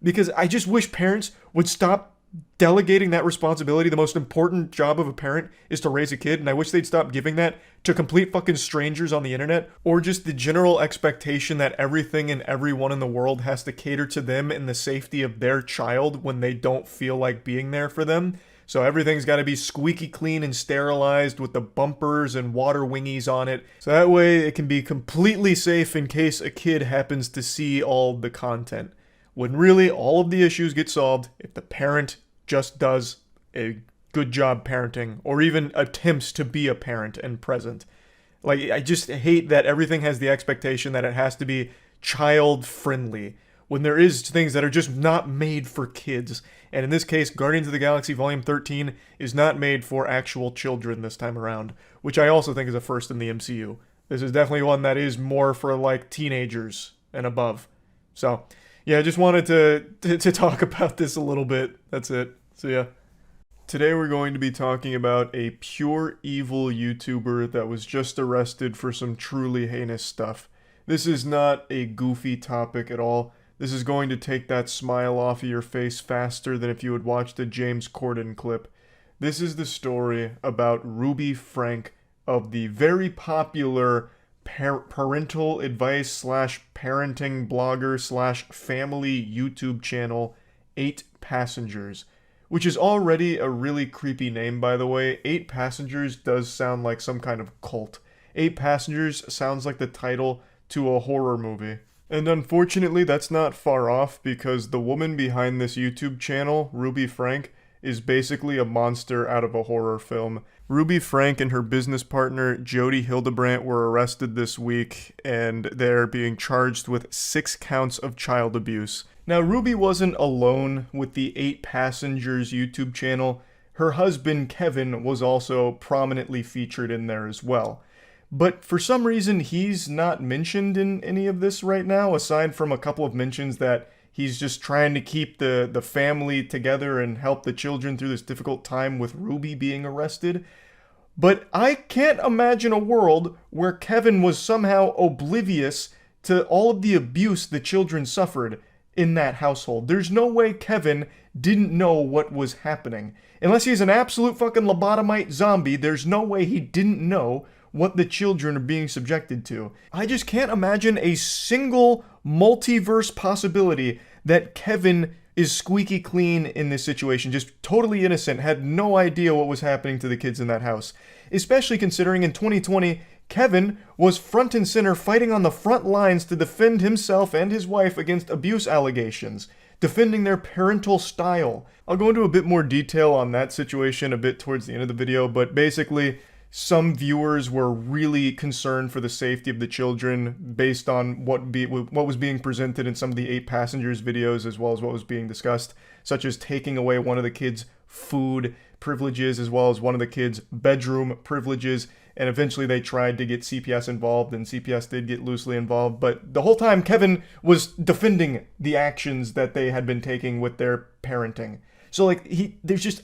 because I just wish parents would stop delegating that responsibility. The most important job of a parent is to raise a kid, and I wish they'd stop giving that to complete fucking strangers on the internet, or just the general expectation that everything and everyone in the world has to cater to them and the safety of their child when they don't feel like being there for them. So everything's got to be squeaky clean and sterilized with the bumpers and water wingies on it. So that way it can be completely safe in case a kid happens to see all the content. When really all of the issues get solved if the parent just does a good job parenting or even attempts to be a parent and present. Like, I just hate that everything has the expectation that it has to be child friendly when there is things that are just not made for kids. And in this case, Guardians of the Galaxy Volume 13 is not made for actual children this time around, which I also think is a first in the MCU. This is definitely one that is more for like teenagers and above. So, yeah, I just wanted to talk about this a little bit. That's it. So, yeah. Today we're going to be talking about a pure evil YouTuber that was just arrested for some truly heinous stuff. This is not a goofy topic at all. This is going to take that smile off of your face faster than if you had watched a James Corden clip. This is the story about Ruby Frank of the very popular parental advice slash parenting blogger slash family YouTube channel 8 Passengers, which is already a really creepy name, by the way. 8 Passengers does sound like some kind of cult. 8 Passengers sounds like the title to a horror movie. And unfortunately, that's not far off, because the woman behind this YouTube channel, Ruby Frank, is basically a monster out of a horror film. Ruby Frank and her business partner, Jody Hildebrandt, were arrested this week, and they're being charged with 6 counts of child abuse. Now, Ruby wasn't alone with the 8 Passengers YouTube channel. Her husband, Kevin, was also prominently featured in there as well. But for some reason, he's not mentioned in any of this right now, aside from a couple of mentions that he's just trying to keep the family together and help the children through this difficult time with Ruby being arrested. But I can't imagine a world where Kevin was somehow oblivious to all of the abuse the children suffered in that household. There's no way Kevin didn't know what was happening. Unless he's an absolute fucking lobotomite zombie, there's no way he didn't know what the children are being subjected to. I just can't imagine a single multiverse possibility that Kevin is squeaky clean in this situation, just totally innocent, had no idea what was happening to the kids in that house. Especially considering in 2020, Kevin was front and center fighting on the front lines to defend himself and his wife against abuse allegations, defending their parental style. I'll go into a bit more detail on that situation a bit towards the end of the video, but basically, some viewers were really concerned for the safety of the children based on what was being presented in some of the 8 Passengers videos, as well as what was being discussed, such as taking away one of the kids' food privileges, as well as one of the kids' bedroom privileges, and eventually they tried to get CPS involved, and CPS did get loosely involved, but the whole time Kevin was defending the actions that they had been taking with their parenting. So like,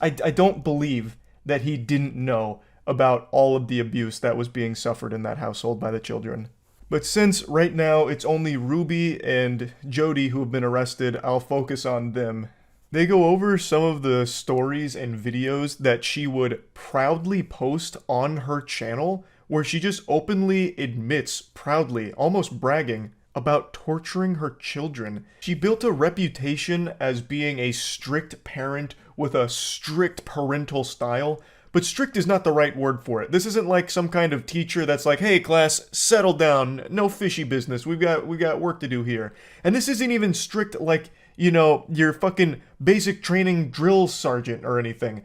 I don't believe that he didn't know about all of the abuse that was being suffered in that household by the children. But since right now it's only Ruby and Jody who have been arrested, I'll focus on them. They go over some of the stories and videos that she would proudly post on her channel, where she just openly admits, proudly, almost bragging, about torturing her children. She built a reputation as being a strict parent with a strict parental style, but strict is not the right word for it. This isn't like some kind of teacher that's like, hey class, settle down, no fishy business, we got work to do here. And this isn't even strict like, you know, your fucking basic training drill sergeant or anything.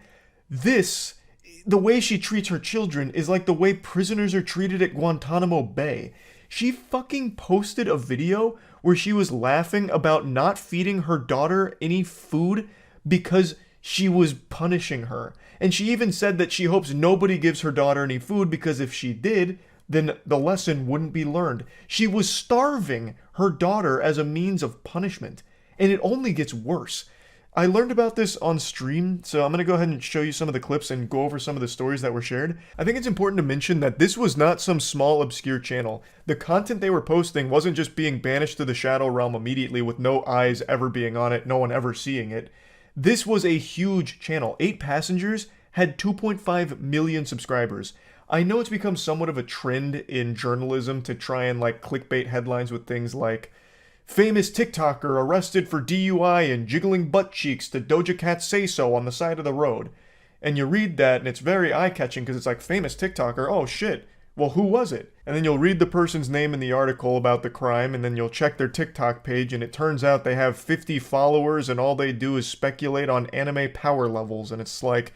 This, the way she treats her children is like the way prisoners are treated at Guantanamo Bay. She fucking posted a video where she was laughing about not feeding her daughter any food because she was punishing her. And she even said that she hopes nobody gives her daughter any food because if she did, then the lesson wouldn't be learned. She was starving her daughter as a means of punishment. And it only gets worse. I learned about this on stream, so I'm going to go ahead and show you some of the clips and go over some of the stories that were shared. I think it's important to mention that this was not some small obscure channel. The content they were posting wasn't just being banished to the Shadow Realm immediately with no eyes ever being on it, no one ever seeing it. This was a huge channel. 8 Passengers had 2.5 million subscribers. I know it's become somewhat of a trend in journalism to try and like clickbait headlines with things like famous TikToker arrested for DUI and jiggling butt cheeks to Doja Cat Say So on the side of the road. And you read that and it's very eye-catching because it's like, famous TikToker, oh shit, well who was it? And then you'll read the person's name in the article about the crime, and then you'll check their TikTok page, and it turns out they have 50 followers and all they do is speculate on anime power levels. And it's like,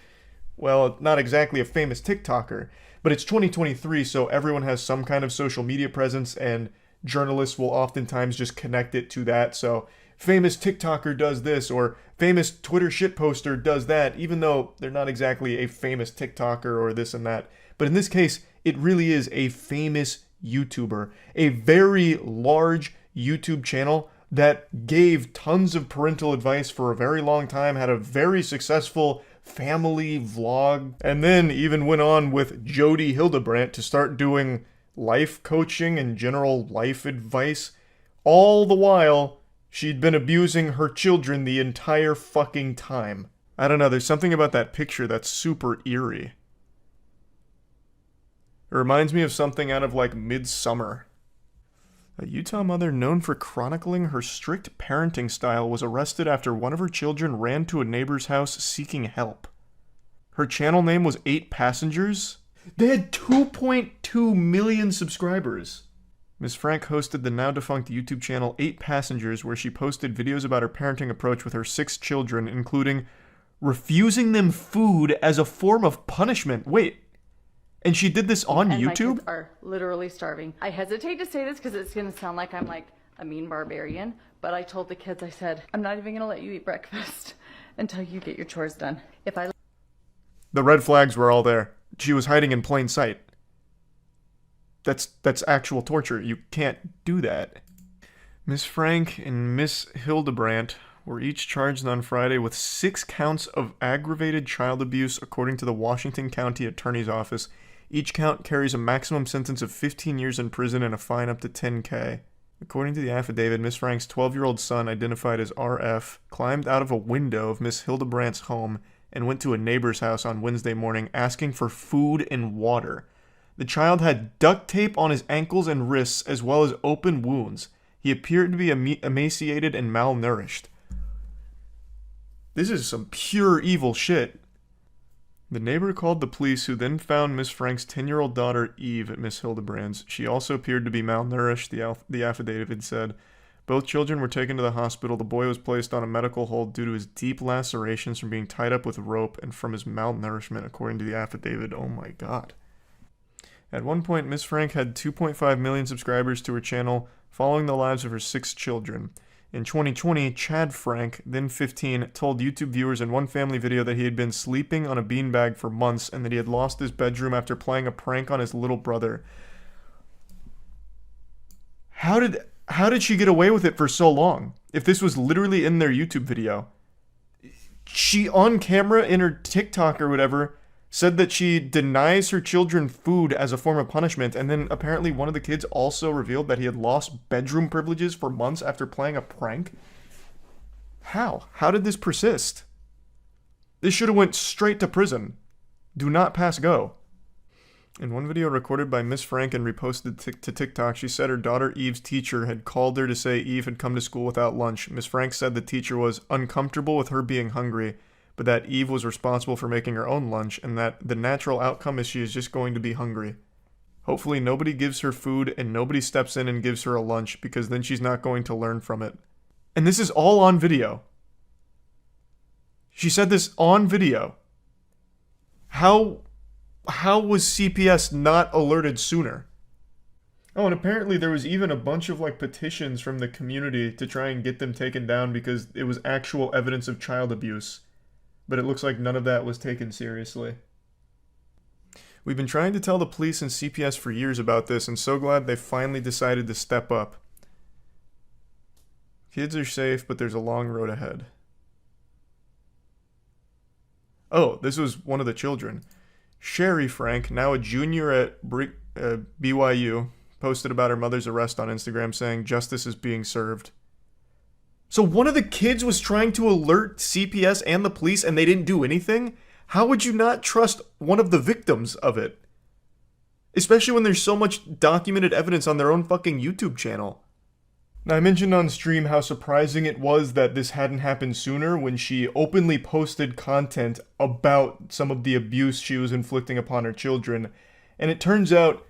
well, not exactly a famous TikToker, but it's 2023, so everyone has some kind of social media presence, and journalists will oftentimes just connect it to that. So famous TikToker does this, or famous Twitter shitposter does that, even though they're not exactly a famous TikToker or this and that. But in this case, it really is a famous YouTuber, a very large YouTube channel that gave tons of parental advice for a very long time, had a very successful family vlog, and then even went on with Jody Hildebrandt to start doing life coaching and general life advice. All the while, she'd been abusing her children the entire fucking time. I don't know, there's something about that picture that's super eerie. It reminds me of something out of like Midsummer. A Utah mother known for chronicling her strict parenting style was arrested after one of her children ran to a neighbor's house seeking help. Her channel name was 8 Passengers. They had 2.2 million subscribers. Ms. Frank hosted the now-defunct YouTube channel 8 Passengers, where she posted videos about her parenting approach with her 6 children, including refusing them food as a form of punishment. Wait, and she did this on YouTube? My kids are literally starving. I hesitate to say this because it's going to sound like I'm like a mean barbarian, but I told the kids, I said, I'm not even going to let you eat breakfast until you get your chores done. The red flags were all there. She was hiding in plain sight. That's actual torture. You can't do that. Miss Frank and Miss Hildebrandt were each charged on Friday with 6 counts of aggravated child abuse, according to the Washington County Attorney's Office. Each count carries a maximum sentence of 15 years in prison and a fine up to $10,000. According to the affidavit, Miss Frank's 12-year-old son, identified as RF, climbed out of a window of Miss Hildebrandt's home and went to a neighbor's house on Wednesday morning asking for food and water. The child had duct tape on his ankles and wrists, as well as open wounds. He appeared to be emaciated and malnourished. This is some pure evil shit. The neighbor called the police, who then found Miss Frank's 10-year-old daughter, Eve, at Miss Hildebrandt's. She also appeared to be malnourished, the affidavit said. Both children were taken to the hospital. The boy was placed on a medical hold due to his deep lacerations from being tied up with rope and from his malnourishment, according to the affidavit. Oh my god. At one point, Miss Frank had 2.5 million subscribers to her channel, following the lives of her 6 children. In 2020, Chad Frank, then 15, told YouTube viewers in one family video that he had been sleeping on a beanbag for months and that he had lost his bedroom after playing a prank on his little brother. How did she get away with it for so long, if this was literally in their YouTube video? She, on camera in her TikTok or whatever, said that she denies her children food as a form of punishment, and then apparently one of the kids also revealed that he had lost bedroom privileges for months after playing a prank. How? How did this persist? This should have went straight to prison. Do not pass go. In one video recorded by Miss Frank and reposted to TikTok, she said her daughter Eve's teacher had called her to say Eve had come to school without lunch. Miss Frank said the teacher was uncomfortable with her being hungry, but that Eve was responsible for making her own lunch, and that the natural outcome is she is just going to be hungry. Hopefully nobody gives her food and nobody steps in and gives her a lunch, because then she's not going to learn from it. And this is all on video. She said this on video. How was CPS not alerted sooner? Oh, and apparently there was even a bunch of petitions from the community to try and get them taken down because it was actual evidence of child abuse. But it looks like none of that was taken seriously. We've been trying to tell the police and CPS for years about this, and so glad they finally decided to step up. Kids are safe, but there's a long road ahead. Oh, this was one of the children. Sherry Frank, now a junior at BYU, posted about her mother's arrest on Instagram, saying justice is being served. So one of the kids was trying to alert CPS and the police and they didn't do anything? How would you not trust one of the victims of it? Especially when there's so much documented evidence on their own fucking YouTube channel. Now, I mentioned on stream how surprising it was that this hadn't happened sooner when she openly posted content about some of the abuse she was inflicting upon her children. And it turns out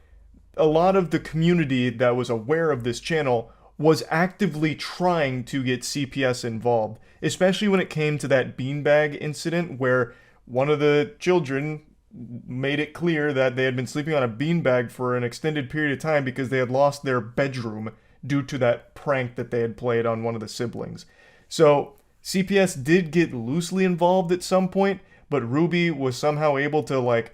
a lot of the community that was aware of this channel was actively trying to get CPS involved, especially when it came to that beanbag incident where one of the children made it clear that they had been sleeping on a beanbag for an extended period of time because they had lost their bedroom due to that prank that they had played on one of the siblings. So CPS did get loosely involved at some point, but Ruby was somehow able to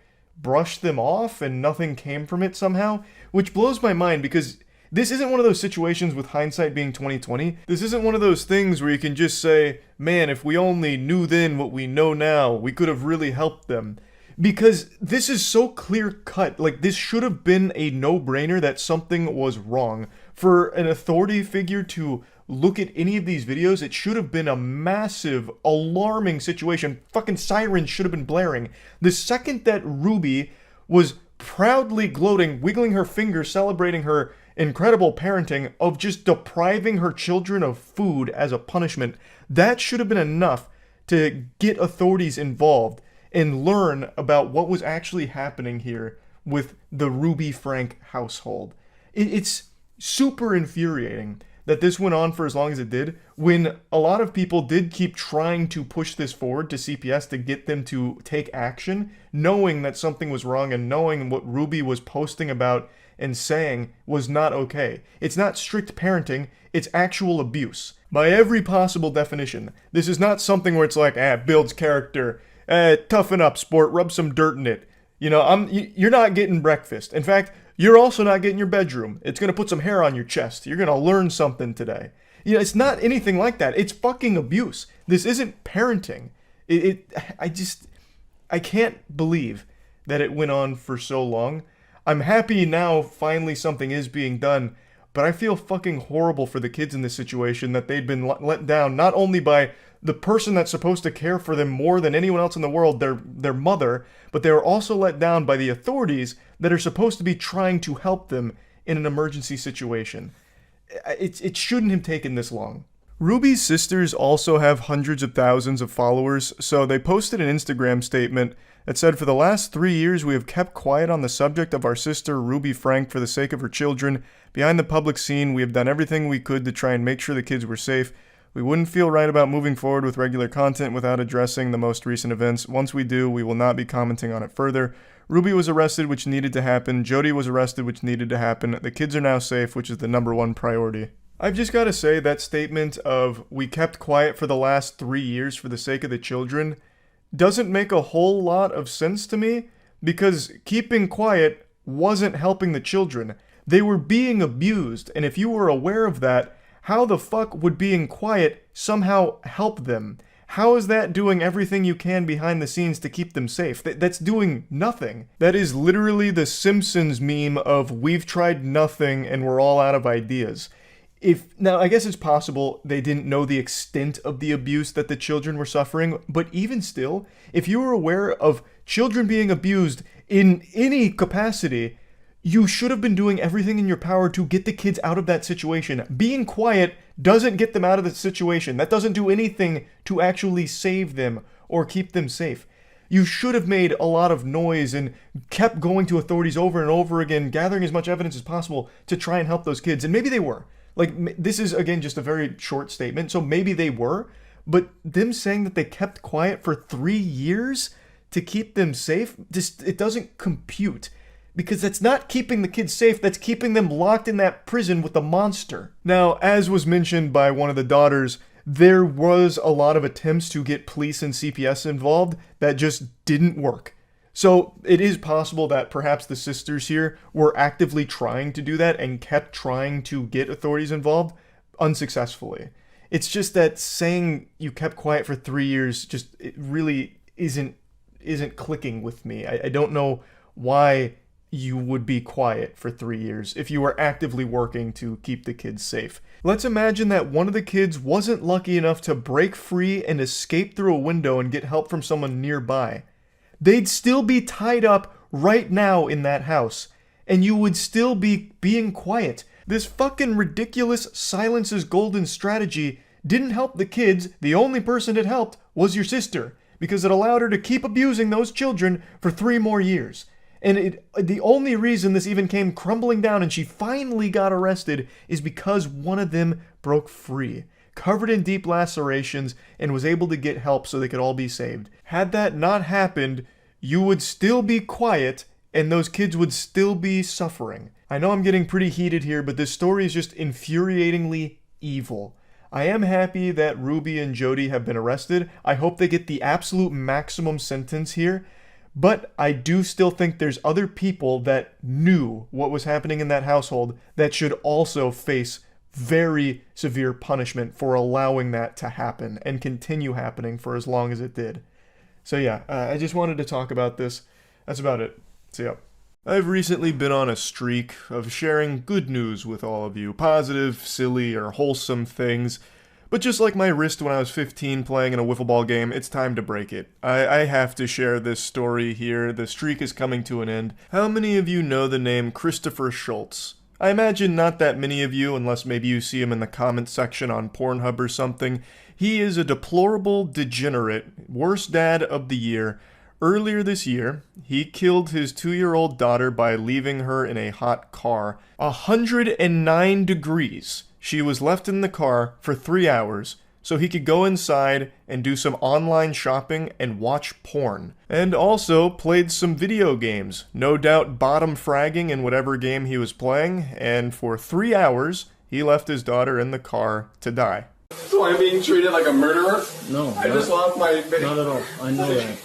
brush them off and nothing came from it somehow, which blows my mind because this isn't one of those situations with hindsight being 20/20. This isn't one of those things where you can just say, man, if we only knew then what we know now, we could have really helped them. Because this is so clear cut. This should have been a no-brainer that something was wrong. For an authority figure to look at any of these videos, it should have been a massive, alarming situation. Fucking sirens should have been blaring. The second that Ruby was proudly gloating, wiggling her finger, celebrating her incredible parenting of just depriving her children of food as a punishment. That should have been enough to get authorities involved and learn about what was actually happening here with the Ruby Frank household. It's super infuriating that this went on for as long as it did, when a lot of people did keep trying to push this forward to CPS to get them to take action, knowing that something was wrong and knowing what Ruby was posting about and saying was not okay. It's not strict parenting, it's actual abuse. By every possible definition. This is not something where it's like, builds character, toughen up, sport, rub some dirt in it. You know, you're not getting breakfast. In fact, you're also not getting your bedroom. It's going to put some hair on your chest. You're going to learn something today. You know, it's not anything like that. It's fucking abuse. This isn't parenting. I can't believe that it went on for so long. I'm happy now finally something is being done, but I feel fucking horrible for the kids in this situation that they'd been let down not only by the person that's supposed to care for them more than anyone else in the world, their mother, but they were also let down by the authorities that are supposed to be trying to help them in an emergency situation. It shouldn't have taken this long. Ruby's sisters also have hundreds of thousands of followers, so they posted an Instagram statement that said, "For the last 3 years, we have kept quiet on the subject of our sister, Ruby Frank, for the sake of her children. Behind the public scene, we have done everything we could to try and make sure the kids were safe. We wouldn't feel right about moving forward with regular content without addressing the most recent events. Once we do, we will not be commenting on it further. Ruby was arrested, which needed to happen. Jody was arrested, which needed to happen. The kids are now safe, which is the number one priority." I've just got to say that statement of "we kept quiet for the last 3 years for the sake of the children" doesn't make a whole lot of sense to me, because keeping quiet wasn't helping the children. They were being abused, and if you were aware of that, how the fuck would being quiet somehow help them? How is that doing everything you can behind the scenes to keep them safe? That's doing nothing. That is literally the Simpsons meme of "we've tried nothing and we're all out of ideas." Now, I guess it's possible they didn't know the extent of the abuse that the children were suffering, but even still, if you were aware of children being abused in any capacity, you should have been doing everything in your power to get the kids out of that situation. Being quiet doesn't get them out of the situation. That doesn't do anything to actually save them or keep them safe. You should have made a lot of noise and kept going to authorities over and over again, gathering as much evidence as possible to try and help those kids. And maybe they were. Like, this is, again, just a very short statement, so maybe they were. But them saying that they kept quiet for 3 years to keep them safe, it doesn't compute. Because that's not keeping the kids safe, that's keeping them locked in that prison with the monster. Now, as was mentioned by one of the daughters, there was a lot of attempts to get police and CPS involved that just didn't work. So it is possible that perhaps the sisters here were actively trying to do that and kept trying to get authorities involved unsuccessfully. It's just that saying you kept quiet for 3 years it really isn't clicking with me. I don't know why you would be quiet for 3 years if you were actively working to keep the kids safe. Let's imagine that one of the kids wasn't lucky enough to break free and escape through a window and get help from someone nearby. They'd still be tied up right now in that house, and you would still be being quiet. This fucking ridiculous silence is golden strategy didn't help the kids. The only person it helped was your sister, because it allowed her to keep abusing those children for 3 more years. And the only reason this even came crumbling down and she finally got arrested is because one of them broke free, covered in deep lacerations, and was able to get help so they could all be saved. Had that not happened, you would still be quiet and those kids would still be suffering. I know I'm getting pretty heated here, but this story is just infuriatingly evil. I am happy that Ruby and Jody have been arrested. I hope they get the absolute maximum sentence here. But I do still think there's other people that knew what was happening in that household that should also face very severe punishment for allowing that to happen and continue happening for as long as it did. So yeah, I just wanted to talk about this. That's about it. See ya. I've recently been on a streak of sharing good news with all of you, positive, silly, or wholesome things. But just like my wrist when I was 15 playing in a wiffle ball game, it's time to break it. I have to share this story here. The streak is coming to an end. How many of you know the name Christopher Schultz? I imagine not that many of you, unless maybe you see him in the comment section on Pornhub or something. He is a deplorable degenerate, worst dad of the year. Earlier this year, he killed his 2-year-old daughter by leaving her in a hot car. 109 degrees. She was left in the car for 3 hours so he could go inside and do some online shopping and watch porn. And also played some video games, no doubt bottom fragging in whatever game he was playing, and for 3 hours, he left his daughter in the car to die. So I'm being treated like a murderer? No. I just lost my... Not at all. I know that.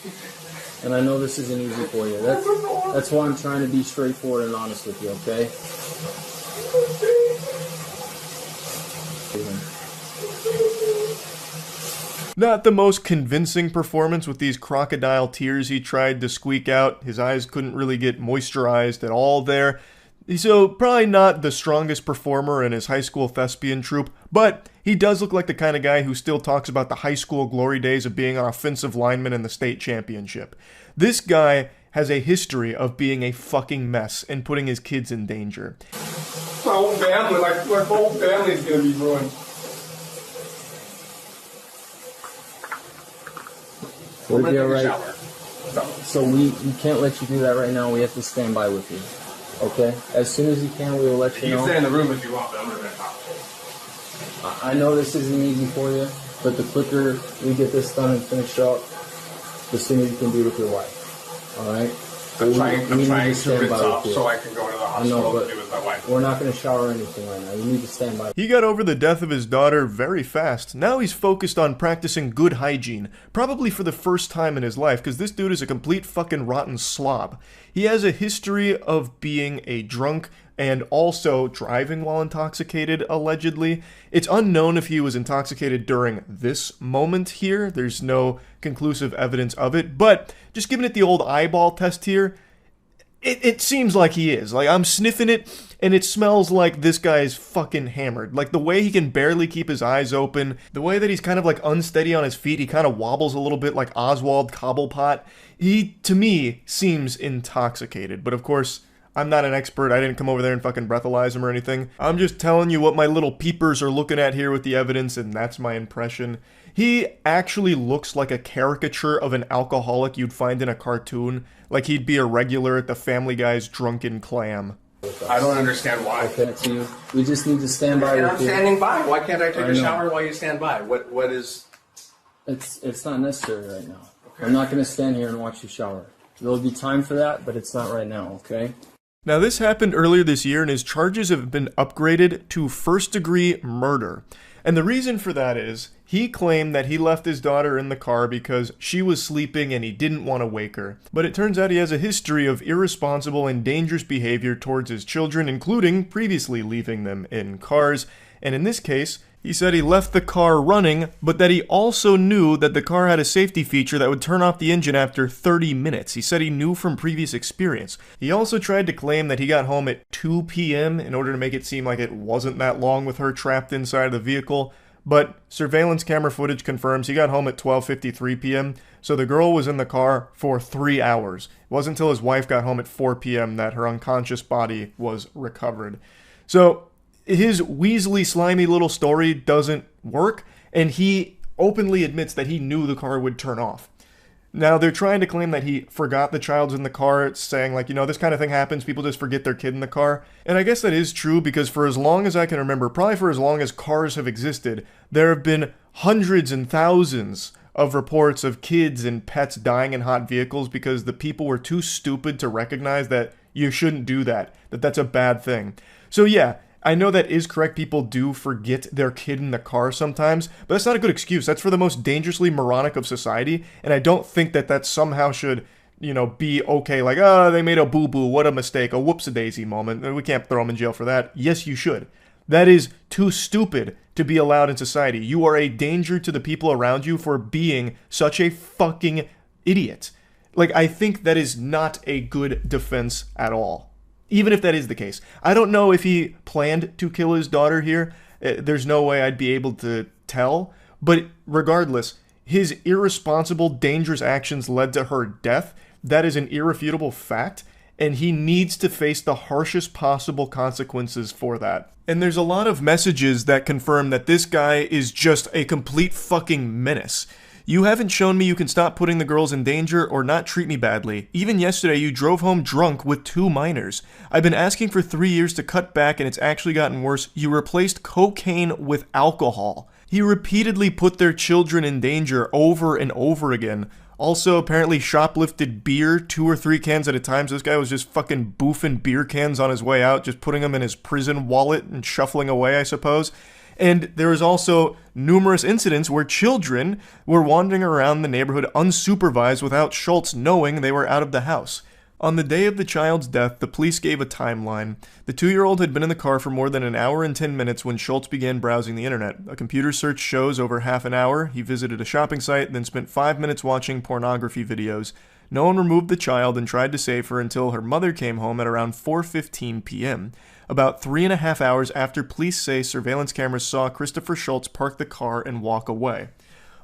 And I know this isn't easy for you. That's why I'm trying to be straightforward and honest with you, okay? Not the most convincing performance with these crocodile tears he tried to squeak out. His eyes couldn't really get moisturized at all there. So probably not the strongest performer in his high school thespian troupe, but he does look like the kind of guy who still talks about the high school glory days of being an offensive lineman in the state championship. This guy has a history of being a fucking mess and putting his kids in danger. My whole family, my whole family's gonna be ruined. We'll be alright. So we can't let you do that right now. We have to stand by with you. Okay? As soon as you can, we will let you know. You can stay in the room if you want, but I'm gonna talk. I know this isn't easy for you, but the quicker we get this done and finished up, the sooner you can be with your wife. Alright? I'm trying to rinse off so I can go to the hospital and be with my wife. We're not going to shower or anything right now. You need to stand by. He got over the death of his daughter very fast. Now he's focused on practicing good hygiene, probably for the first time in his life, because this dude is a complete fucking rotten slob. He has a history of being a drunk and also driving while intoxicated, allegedly. It's unknown if he was intoxicated during this moment here. There's no conclusive evidence of it, but just giving it the old eyeball test here, it seems like he is. Like, I'm sniffing it, and it smells like this guy's fucking hammered. Like, the way he can barely keep his eyes open, the way that he's kind of, like, unsteady on his feet, he kind of wobbles a little bit like Oswald Cobblepot. He, to me, seems intoxicated, but of course, I'm not an expert. I didn't come over there and fucking breathalyze him or anything. I'm just telling you what my little peepers are looking at here with the evidence, and that's my impression. He actually looks like a caricature of an alcoholic you'd find in a cartoon. Like he'd be a regular at the Family Guy's Drunken Clam. I don't understand why. Okay, so we just need to stand by and with I'm you. standing by. Why can't I take a shower while you stand by? What is... It's not necessary right now. Okay. I'm not going to stand here and watch you shower. There'll be time for that, but it's not right now, okay? Now, this happened earlier this year, and his charges have been upgraded to first-degree murder. And the reason for that is, he claimed that he left his daughter in the car because she was sleeping and he didn't want to wake her. But it turns out he has a history of irresponsible and dangerous behavior towards his children, including previously leaving them in cars. And in this case, he said he left the car running, but that he also knew that the car had a safety feature that would turn off the engine after 30 minutes. He said he knew from previous experience. He also tried to claim that he got home at 2 p.m. in order to make it seem like it wasn't that long with her trapped inside of the vehicle. But surveillance camera footage confirms he got home at 12:53 p.m., so the girl was in the car for 3 hours. It wasn't until his wife got home at 4 p.m. that her unconscious body was recovered. So his Weasley slimy little story doesn't work, and he openly admits that he knew the car would turn off. Now, they're trying to claim that he forgot the child's in the car, saying, like, you know, this kind of thing happens, people just forget their kid in the car. And I guess that is true, because for as long as I can remember, probably for as long as cars have existed, there have been hundreds and thousands of reports of kids and pets dying in hot vehicles because the people were too stupid to recognize that you shouldn't do that, that that's a bad thing. So yeah, I know that is correct. People do forget their kid in the car sometimes, but that's not a good excuse. That's for the most dangerously moronic of society, and I don't think that that somehow should, you know, be okay. Like, oh, they made a boo-boo, what a mistake, a whoops-a-daisy moment. We can't throw them in jail for that. Yes, you should. That is too stupid to be allowed in society. You are a danger to the people around you for being such a fucking idiot. Like, I think that is not a good defense at all. Even if that is the case. I don't know if he planned to kill his daughter here. There's no way I'd be able to tell, but regardless, his irresponsible, dangerous actions led to her death. That is an irrefutable fact, and he needs to face the harshest possible consequences for that. And there's a lot of messages that confirm that this guy is just a complete fucking menace. You haven't shown me you can stop putting the girls in danger or not treat me badly. Even yesterday, you drove home drunk with 2 minors. I've been asking for 3 years to cut back, and it's actually gotten worse. You replaced cocaine with alcohol. He repeatedly put their children in danger over and over again. Also, apparently shoplifted beer, 2 or 3 cans at a time. So this guy was just fucking boofing beer cans on his way out, just putting them in his prison wallet and shuffling away, I suppose. And there was also numerous incidents where children were wandering around the neighborhood unsupervised without Schultz knowing they were out of the house. On the day of the child's death, the police gave a timeline. The 2-year-old had been in the car for more than an hour and 10 minutes when Schultz began browsing the internet. A computer search shows over half an hour. He visited a shopping site, then spent 5 minutes watching pornography videos. No one removed the child and tried to save her until her mother came home at around 4:15 p.m. About 3.5 hours after police say surveillance cameras saw Christopher Schultz park the car and walk away.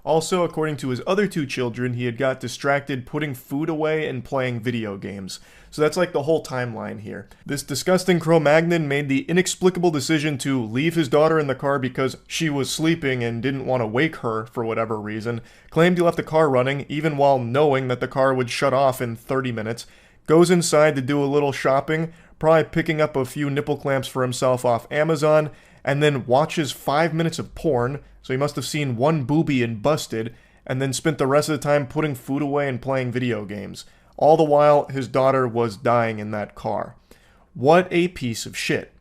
Also, according to his other 2 children, he had got distracted putting food away and playing video games. So that's like the whole timeline here. This disgusting Cro-Magnon made the inexplicable decision to leave his daughter in the car because she was sleeping and didn't want to wake her for whatever reason. Claimed he left the car running, even while knowing that the car would shut off in 30 minutes. Goes inside to do a little shopping, probably picking up a few nipple clamps for himself off Amazon, and then watches 5 minutes of porn, so he must have seen one boobie and busted, and then spent the rest of the time putting food away and playing video games. All the while, his daughter was dying in that car. What a piece of shit.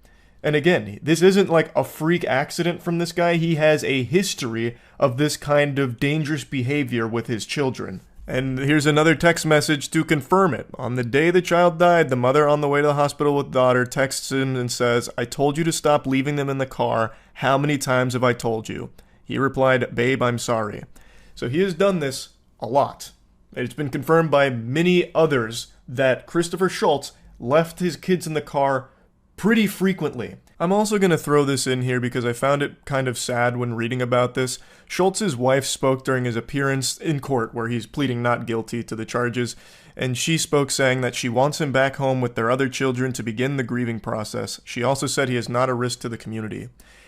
And again, this isn't like a freak accident from this guy. He has a history of this kind of dangerous behavior with his children. And here's another text message to confirm it. On the day the child died, the mother on the way to the hospital with daughter texts him and says, "I told you to stop leaving them in the car. How many times have I told you?" He replied, "Babe, I'm sorry." So he has done this a lot. It's been confirmed by many others that Christopher Schultz left his kids in the car pretty frequently. I'm also going to throw this in here because I found it kind of sad when reading about this. Schultz's wife spoke during his appearance in court where he's pleading not guilty to the charges, and she spoke saying that she wants him back home with their other children to begin the grieving process. She also said he is not a risk to the community.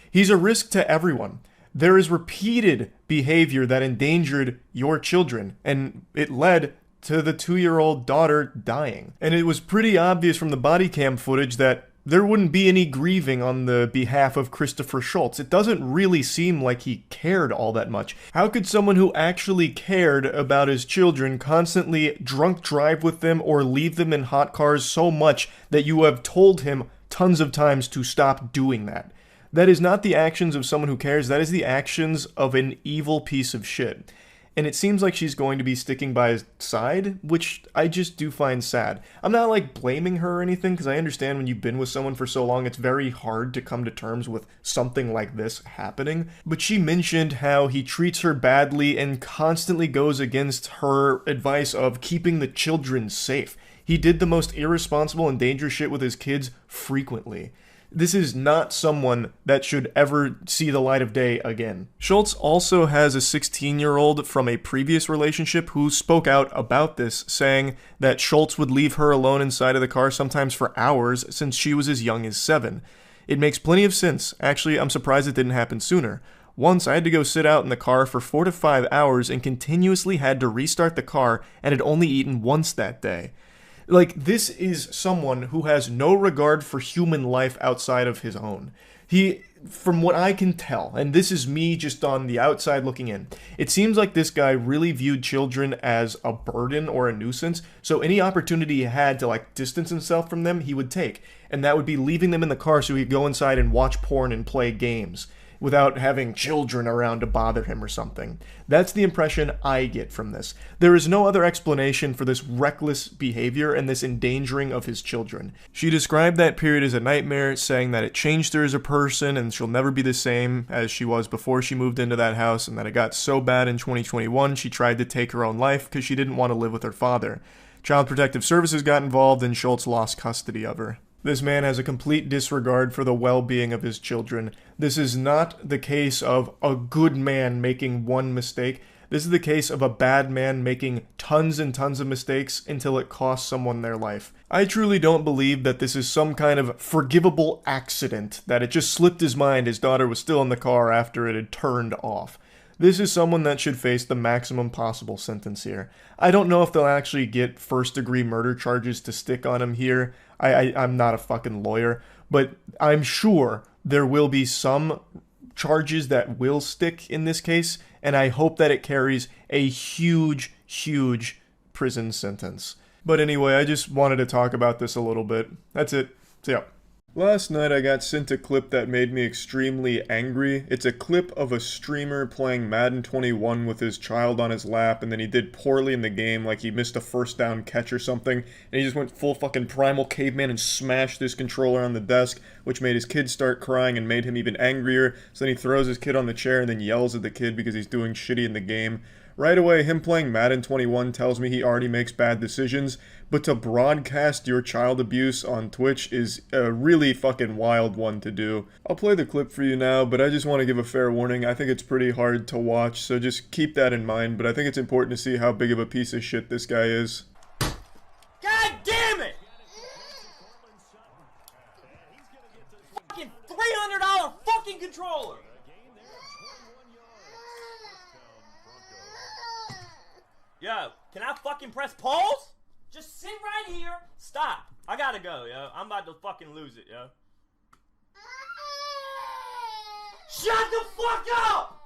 He's a risk to everyone. There is repeated behavior that endangered your children, and it led to the 2-year-old daughter dying. And it was pretty obvious from the body cam footage that there wouldn't be any grieving on the behalf of Christopher Schultz. It doesn't really seem like he cared all that much. How could someone who actually cared about his children constantly drunk drive with them or leave them in hot cars so much that you have told him tons of times to stop doing that? That is not the actions of someone who cares. That is the actions of an evil piece of shit. And it seems like she's going to be sticking by his side, which I just do find sad. I'm not like blaming her or anything, because I understand when you've been with someone for so long, it's very hard to come to terms with something like this happening. But she mentioned how he treats her badly and constantly goes against her advice of keeping the children safe. He did the most irresponsible and dangerous shit with his kids frequently. This is not someone that should ever see the light of day again. Schultz also has a 16-year-old from a previous relationship who spoke out about this, saying that Schultz would leave her alone inside of the car sometimes for hours since she was as young as 7. It makes plenty of sense. Actually, I'm surprised it didn't happen sooner. Once I had to go sit out in the car for 4 to 5 hours and continuously had to restart the car and had only eaten once that day. Like, this is someone who has no regard for human life outside of his own. He, from what I can tell, and this is me just on the outside looking in, it seems like this guy really viewed children as a burden or a nuisance, so any opportunity he had to, like, distance himself from them, he would take. And that would be leaving them in the car so he'd go inside and watch porn and play games without having children around to bother him or something. That's the impression I get from this. There is no other explanation for this reckless behavior and this endangering of his children. She described that period as a nightmare, saying that it changed her as a person and she'll never be the same as she was before she moved into that house, and that it got so bad in 2021 she tried to take her own life because she didn't want to live with her father. Child Protective Services got involved and Schultz lost custody of her. This man has a complete disregard for the well-being of his children. This is not the case of a good man making one mistake. This is the case of a bad man making tons and tons of mistakes until it costs someone their life. I truly don't believe that this is some kind of forgivable accident, that it just slipped his mind his daughter was still in the car after it had turned off. This is someone that should face the maximum possible sentence here. I don't know if they'll actually get first-degree murder charges to stick on him here. I'm not a fucking lawyer, but I'm sure there will be some charges that will stick in this case, and I hope that it carries a huge, huge prison sentence. But anyway, I just wanted to talk about this a little bit. That's it. See ya. Last night I got sent a clip that made me extremely angry. It's a clip of a streamer playing Madden 21 with his child on his lap, and then he did poorly in the game, like he missed a first down catch or something, and he just went full fucking primal caveman and smashed his controller on the desk, which made his kid start crying and made him even angrier. So then he throws his kid on the chair and then yells at the kid because he's doing shitty in the game. Right away, him playing Madden 21 tells me he already makes bad decisions, but to broadcast your child abuse on Twitch is a really fucking wild one to do. I'll play the clip for you now, but I just want to give a fair warning. I think it's pretty hard to watch, so just keep that in mind, but I think it's important to see how big of a piece of shit this guy is. God damn it! Fucking $300 fucking controller! Yo, can I fucking press pause? Just sit right here. Stop. I gotta go, yo. I'm about to fucking lose it, yo. Shut the fuck up!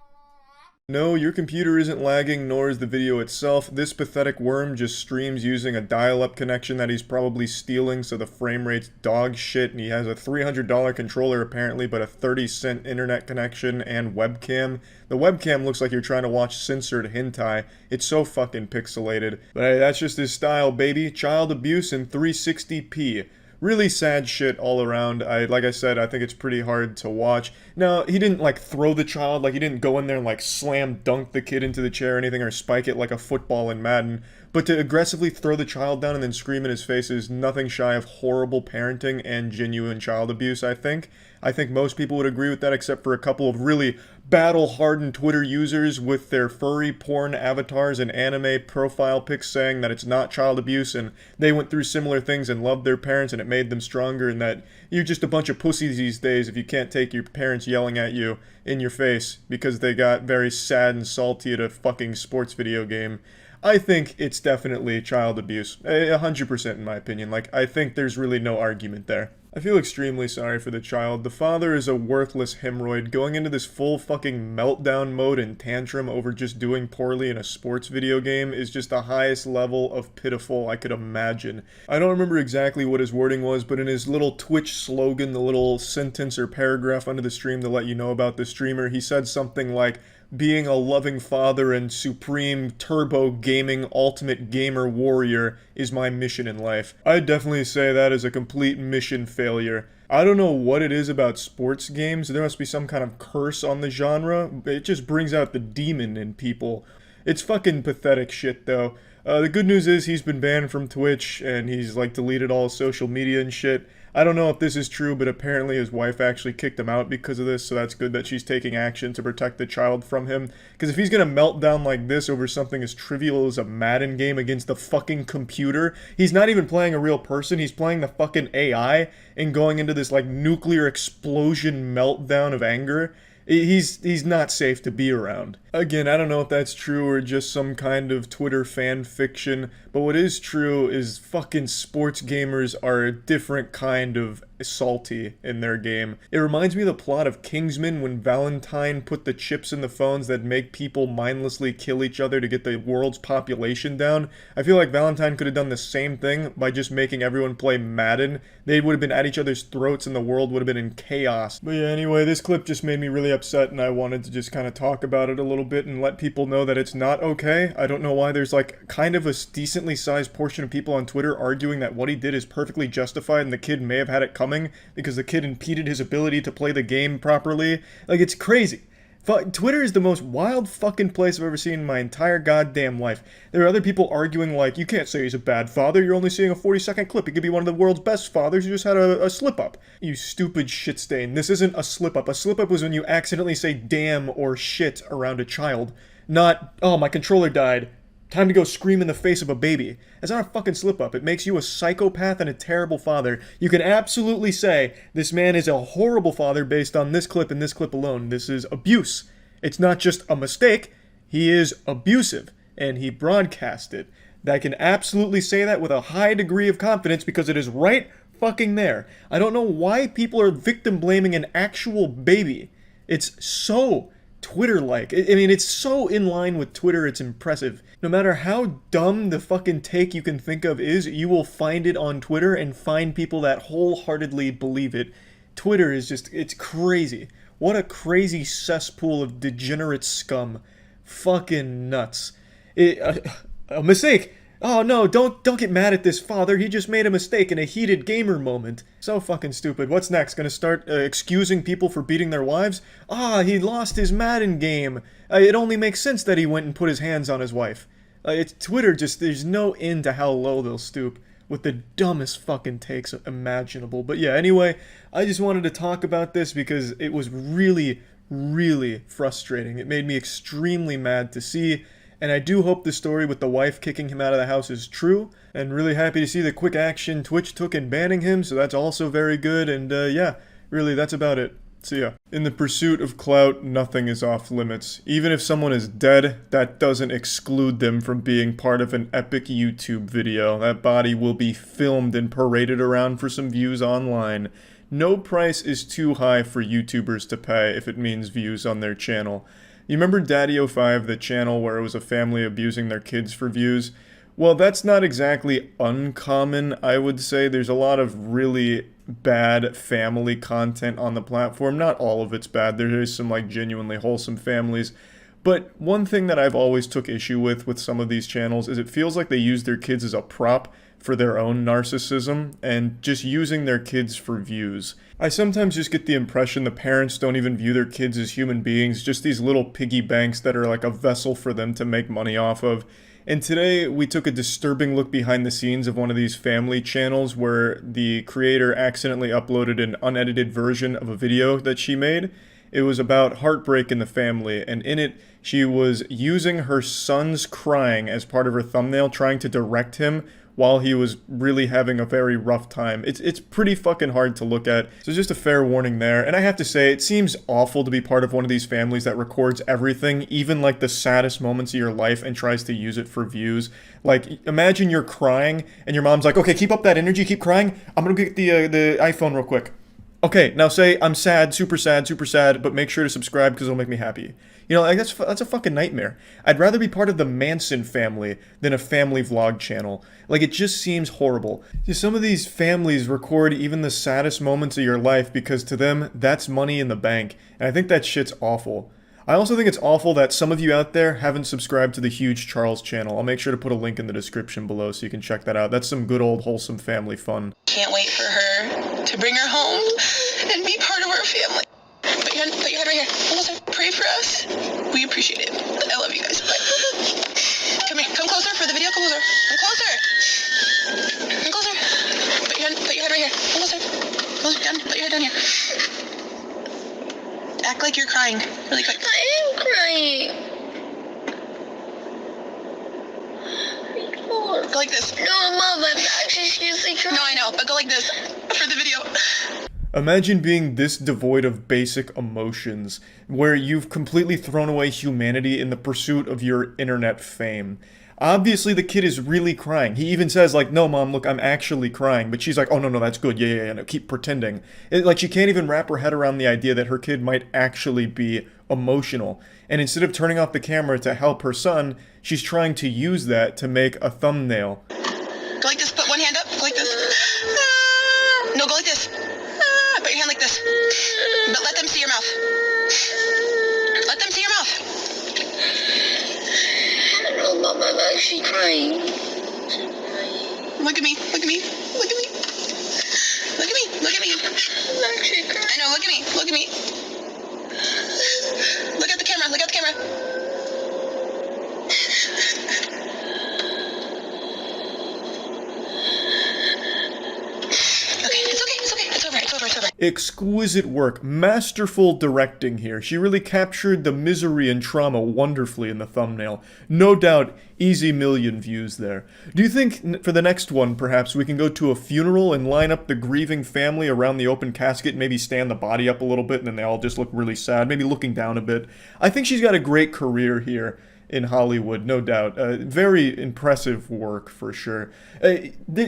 No, your computer isn't lagging, nor is the video itself. This pathetic worm just streams using a dial-up connection that he's probably stealing, so the frame rate's dog shit, and he has a $300 controller apparently, but a 30-cent internet connection and webcam. The webcam looks like you're trying to watch censored hentai. It's so fucking pixelated. But hey, that's just his style, baby. Child abuse in 360p. Really sad shit all around. Like I said, I think it's pretty hard to watch. Now, he didn't, like, throw the child, like, he didn't go in there and, like, slam dunk the kid into the chair or anything, or spike it like a football in Madden. But to aggressively throw the child down and then scream in his face is nothing shy of horrible parenting and genuine child abuse, I think. I think most people would agree with that, except for a couple of really battle-hardened Twitter users with their furry porn avatars and anime profile pics saying that it's not child abuse and they went through similar things and loved their parents and it made them stronger, and that you're just a bunch of pussies these days if you can't take your parents yelling at you in your face because they got very sad and salty at a fucking sports video game. I think it's definitely child abuse. 100% in my opinion. Like, I think there's really no argument there. I feel extremely sorry for the child. The father is a worthless hemorrhoid going into this full fucking meltdown mode and tantrum over just doing poorly in a sports video game is just the highest level of pitiful I could imagine. I don't remember exactly what his wording was, but in his little Twitch slogan, the little sentence or paragraph under the stream to let you know about the streamer, he said something like, "Being a loving father and supreme turbo gaming ultimate gamer warrior is my mission in life." I'd definitely say that is a complete mission failure. I don't know what it is about sports games. There must be some kind of curse on the genre. It just brings out the demon in people. It's fucking pathetic shit though. The good news is he's been banned from Twitch and he's like deleted all his social media and shit. I don't know if this is true, but apparently his wife actually kicked him out because of this, so that's good that she's taking action to protect the child from him. Because if he's gonna melt down like this over something as trivial as a Madden game against the fucking computer, he's not even playing a real person, he's playing the fucking AI and going into this like nuclear explosion meltdown of anger. He's not safe to be around. Again, I don't know if that's true or just some kind of Twitter fan fiction, but what is true is fucking sports gamers are a different kind of salty in their game. It reminds me of the plot of Kingsman when Valentine put the chips in the phones that make people mindlessly kill each other to get the world's population down. I feel like Valentine could have done the same thing by just making everyone play Madden. They would have been at each other's throats and the world would have been in chaos. But yeah, anyway, this clip just made me really upset and I wanted to just kind of talk about it a little bit and let people know that it's not okay. I don't know why there's like kind of a decently sized portion of people on Twitter arguing that what he did is perfectly justified and the kid may have had it coming because the kid impeded his ability to play the game properly. Like, it's crazy. Twitter is the most wild fucking place I've ever seen in my entire goddamn life. There are other people arguing like, you can't say he's a bad father, you're only seeing a 40-second clip. He could be one of the world's best fathers who just had a slip-up. You stupid shit stain. This isn't a slip-up. A slip-up was when you accidentally say damn or shit around a child. Not, oh, my controller died. Time to go scream in the face of a baby. That's not a fucking slip-up. It makes you a psychopath and a terrible father. You can absolutely say, this man is a horrible father based on this clip and this clip alone. This is abuse. It's not just a mistake. He is abusive, and he broadcast it. I can absolutely say that with a high degree of confidence because it is right fucking there. I don't know why people are victim blaming an actual baby. It's so Twitter-like. I mean, it's so in line with Twitter, it's impressive. No matter how dumb the fucking take you can think of is, you will find it on Twitter and find people that wholeheartedly believe it. Twitter is just, it's crazy. What a crazy cesspool of degenerate scum. Fucking nuts. A mistake! Oh no, don't get mad at this father, he just made a mistake in a heated gamer moment. So fucking stupid. What's next? Gonna start excusing people for beating their wives? Ah, he lost his Madden game. It only makes sense that he went and put his hands on his wife. It's Twitter, just, there's no end to how low they'll stoop with the dumbest fucking takes imaginable. But yeah, anyway, I just wanted to talk about this because it was really, really frustrating. It made me extremely mad to see. And I do hope the story with the wife kicking him out of the house is true. And really happy to see the quick action Twitch took in banning him, so that's also very good. And yeah, really, that's about it. See ya. In the pursuit of clout, nothing is off limits. Even if someone is dead, that doesn't exclude them from being part of an epic YouTube video. That body will be filmed and paraded around for some views online. No price is too high for YouTubers to pay if it means views on their channel. You remember Daddy05, the channel where it was a family abusing their kids for views? Well, that's not exactly uncommon, I would say. There's a lot of really bad family content on the platform. Not all of it's bad. There is some, like, genuinely wholesome families. But one thing that I've always took issue with some of these channels is it feels like they use their kids as a prop for their own narcissism and just using their kids for views. I sometimes just get the impression the parents don't even view their kids as human beings, just these little piggy banks that are like a vessel for them to make money off of. And today we took a disturbing look behind the scenes of one of these family channels where the creator accidentally uploaded an unedited version of a video that she made. It was about heartbreak in the family, and in it, she was using her son's crying as part of her thumbnail, trying to direct him while he was really having a very rough time. It's pretty fucking hard to look at, so just a fair warning there. And I have to say, it seems awful to be part of one of these families that records everything, even like the saddest moments of your life, and tries to use it for views. Like, imagine you're crying, and your mom's like, okay, keep up that energy, keep crying, I'm gonna get the iPhone real quick. Okay, now say, I'm sad, super sad, but make sure to subscribe because it'll make me happy. You know, like, that's a fucking nightmare. I'd rather be part of the Manson family than a family vlog channel. Like, it just seems horrible. Some of these families record even the saddest moments of your life because to them, that's money in the bank. And I think that shit's awful. I also think it's awful that some of you out there haven't subscribed to the Huge Charles channel. I'll make sure to put a link in the description below so you can check that out. That's some good old wholesome family fun. Can't wait for her to bring her home and be part of our family. Put your head right here. Melissa, pray for us. We appreciate it. I love you guys. Bye. Come here. Come closer for the video. Come closer. Come closer. Come closer. Put your head right here. Come closer. Closer down. Put your head down here. Act like you're crying. Really quick. I am crying. Go like this. No, Mom, I'm actually seriously crying. No, I know, but go like this for the video. Imagine being this devoid of basic emotions, where you've completely thrown away humanity in the pursuit of your internet fame. Obviously, the kid is really crying. He even says, like, no, Mom, look, I'm actually crying. But she's like, oh, no, that's good. Yeah, no, keep pretending. Like, she can't even wrap her head around the idea that her kid might actually be emotional. And instead of turning off the camera to help her son, she's trying to use that to make a thumbnail. Go like this. Put one hand up. Go like this. No, go like this. Put your hand like this. But let them see your mouth. Let them see your mouth. I don't know, Mom. I'm actually crying. Look at me. Look at me. Look at me. Look at me. Look at me. I'm actually crying. I know. Look at me. Look at me. Look at the Exquisite work, masterful directing here. She really captured the misery and trauma wonderfully in the thumbnail. No doubt, easy million views there. Do you think for the next one, perhaps, we can go to a funeral and line up the grieving family around the open casket, maybe stand the body up a little bit, and then they all just look really sad, maybe looking down a bit? I think she's got a great career here in Hollywood, no doubt. Very impressive work, for sure.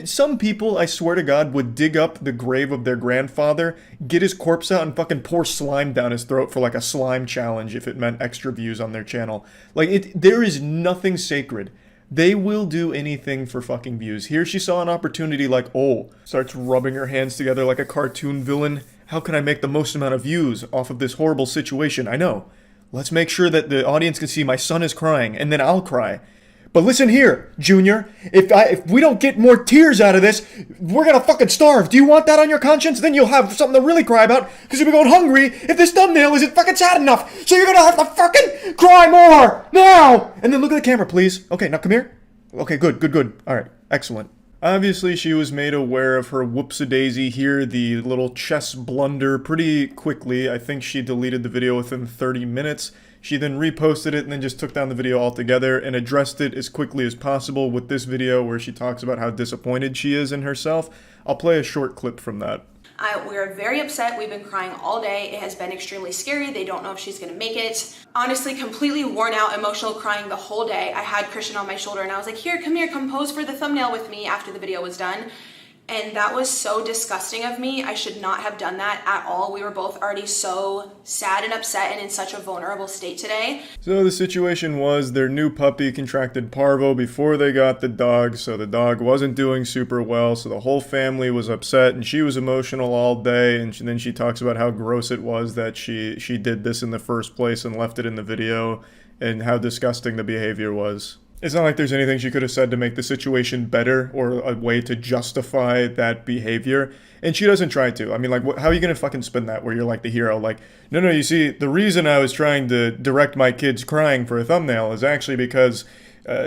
Some people, I swear to God, would dig up the grave of their grandfather, get his corpse out, and fucking pour slime down his throat for like a slime challenge if it meant extra views on their channel. Like, there is nothing sacred. They will do anything for fucking views. Here she saw an opportunity like, oh, starts rubbing her hands together like a cartoon villain. How can I make the most amount of views off of this horrible situation? I know. Let's make sure that the audience can see my son is crying, and then I'll cry. But listen here, Junior, if we don't get more tears out of this, we're gonna fucking starve. Do you want that on your conscience? Then you'll have something to really cry about, because you'll be going hungry if this thumbnail isn't fucking sad enough. So you're gonna have to fucking cry more, now! And then look at the camera, please. Okay, now come here. Okay, good. Alright, excellent. Obviously, she was made aware of her whoops-a-daisy here, the little chess blunder, pretty quickly. I think she deleted the video within 30 minutes. She then reposted it and then just took down the video altogether and addressed it as quickly as possible with this video where she talks about how disappointed she is in herself. I'll play a short clip from that. We're very upset. We've been crying all day. It has been extremely scary. They don't know if she's gonna make it. Honestly, completely worn out, emotional, crying the whole day. I had Christian on my shoulder and I was like, here, come pose for the thumbnail with me after the video was done. And that was so disgusting of me. I should not have done that at all. We were both already so sad and upset and in such a vulnerable state today. So the situation was their new puppy contracted parvo before they got the dog, so the dog wasn't doing super well, so the whole family was upset and she was emotional all day, and then she talks about how gross it was that she did this in the first place and left it in the video, and how disgusting the behavior was. It's not like there's anything she could have said to make the situation better or a way to justify that behavior. And she doesn't try to. I mean, like, how are you going to fucking spin that where you're like the hero? Like, no, you see, the reason I was trying to direct my kids crying for a thumbnail is actually because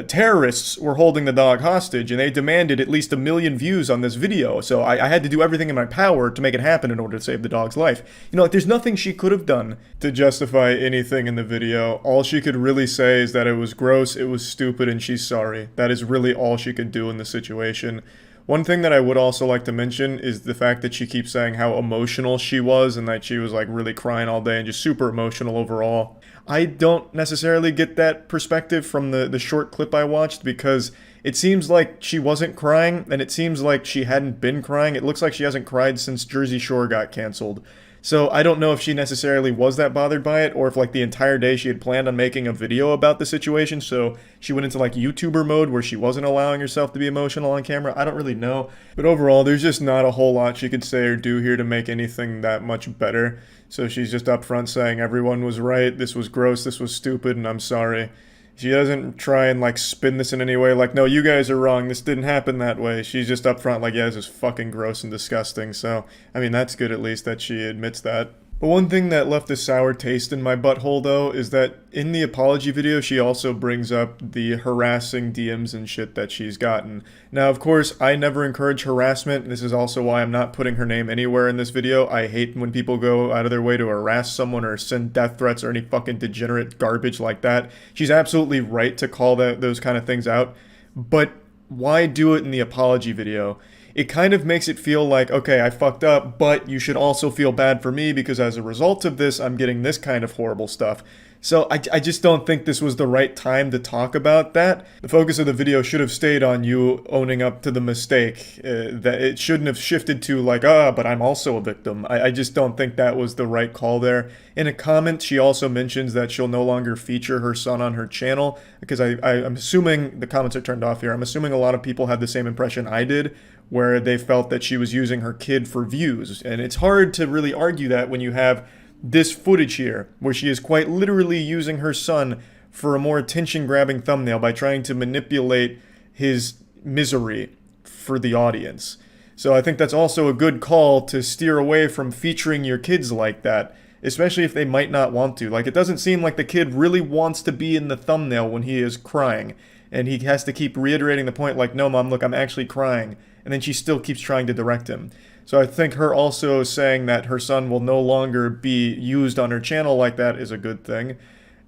terrorists were holding the dog hostage and they demanded at least 1 million views on this video. So I had to do everything in my power to make it happen in order to save the dog's life. You know, like, there's nothing she could have done to justify anything in the video. All she could really say is that it was gross, it was stupid, and she's sorry. That is really all she could do in the situation. One thing that I would also like to mention is the fact that she keeps saying how emotional she was and that she was like really crying all day and just super emotional overall. I don't necessarily get that perspective from the short clip I watched, because it seems like she wasn't crying and it seems like she hadn't been crying. It looks like she hasn't cried since Jersey Shore got canceled. So I don't know if she necessarily was that bothered by it, or if like the entire day she had planned on making a video about the situation, so she went into like YouTuber mode where she wasn't allowing herself to be emotional on camera. I don't really know. But overall, there's just not a whole lot she could say or do here to make anything that much better. So she's just up front saying everyone was right, this was gross, this was stupid, and I'm sorry. She doesn't try and like spin this in any way like, no, you guys are wrong, this didn't happen that way. She's just up front like, yeah, this is fucking gross and disgusting. So, I mean, that's good at least that she admits that. But one thing that left a sour taste in my butthole, though, is that in the apology video, she also brings up the harassing DMs and shit that she's gotten. Now, of course, I never encourage harassment. This is also why I'm not putting her name anywhere in this video. I hate when people go out of their way to harass someone or send death threats or any fucking degenerate garbage like that. She's absolutely right to call those kind of things out. But why do it in the apology video? It kind of makes it feel like, okay, I fucked up, but you should also feel bad for me because as a result of this, I'm getting this kind of horrible stuff. So I just don't think this was the right time to talk about that. The focus of the video should have stayed on you owning up to the mistake. That it shouldn't have shifted to like, but I'm also a victim. I just don't think that was the right call there. In a comment, she also mentions that she'll no longer feature her son on her channel, because I'm assuming, the comments are turned off here, I'm assuming a lot of people had the same impression I did, where they felt that she was using her kid for views. And it's hard to really argue that when you have this footage here, where she is quite literally using her son for a more attention-grabbing thumbnail by trying to manipulate his misery for the audience. So I think that's also a good call to steer away from featuring your kids like that, especially if they might not want to. Like, it doesn't seem like the kid really wants to be in the thumbnail when he is crying, and he has to keep reiterating the point like, no, Mom, look, I'm actually crying. And then she still keeps trying to direct him. So I think her also saying that her son will no longer be used on her channel like that is a good thing.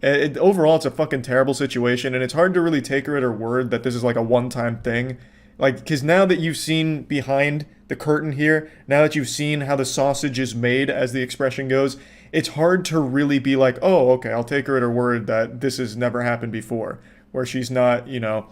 Overall, it's a fucking terrible situation, and it's hard to really take her at her word that this is like a one-time thing. Like, because now that you've seen behind the curtain here, now that you've seen how the sausage is made, as the expression goes, it's hard to really be like, oh, okay, I'll take her at her word that this has never happened before, where she's not, you know,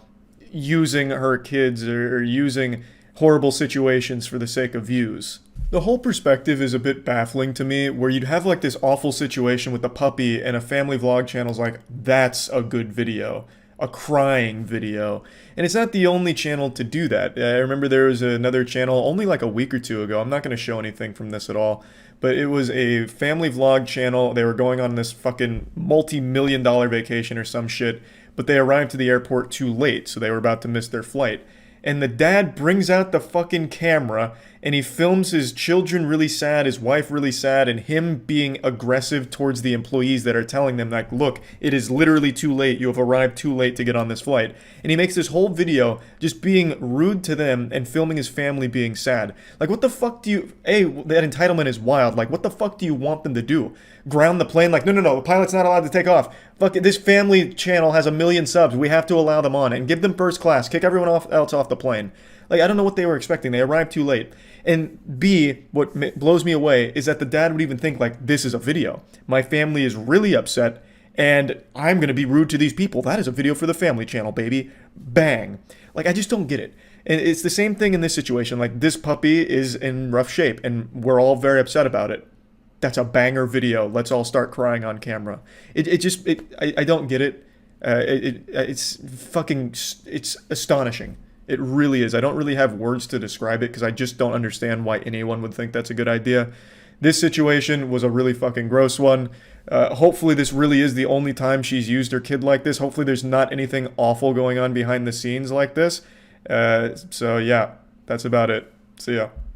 using her kids or using horrible situations for the sake of views. The whole perspective is a bit baffling to me, where you'd have like this awful situation with the puppy and a family vlog channel's like, that's a good video. A crying video. And it's not the only channel to do that. I remember there was another channel only like a week or two ago. I'm not going to show anything from this at all. But it was a family vlog channel. They were going on this fucking multi-million-dollar vacation or some shit. But they arrived to the airport too late, so they were about to miss their flight. And the dad brings out the fucking camera and he films his children really sad, his wife really sad, and him being aggressive towards the employees that are telling them, like, look, it is literally too late. You have arrived too late to get on this flight. And he makes this whole video just being rude to them and filming his family being sad. Like, what the fuck do you... that entitlement is wild. Like, what the fuck do you want them to do? Ground the plane? Like, no, the pilot's not allowed to take off. Fuck it, this family channel has 1 million subs. We have to allow them on and give them first class. Kick everyone else off the plane. Like, I don't know what they were expecting. They arrived too late. And B, what blows me away is that the dad would even think, like, this is a video. My family is really upset, and I'm going to be rude to these people. That is a video for the family channel, baby. Bang. Like, I just don't get it. And it's the same thing in this situation. Like, this puppy is in rough shape, and we're all very upset about it. That's a banger video. Let's all start crying on camera. I don't get it. It's astonishing. It really is. I don't really have words to describe it because I just don't understand why anyone would think that's a good idea. This situation was a really fucking gross one. Hopefully this really is the only time she's used her kid like this. Hopefully there's not anything awful going on behind the scenes like this. So yeah, that's about it. See ya.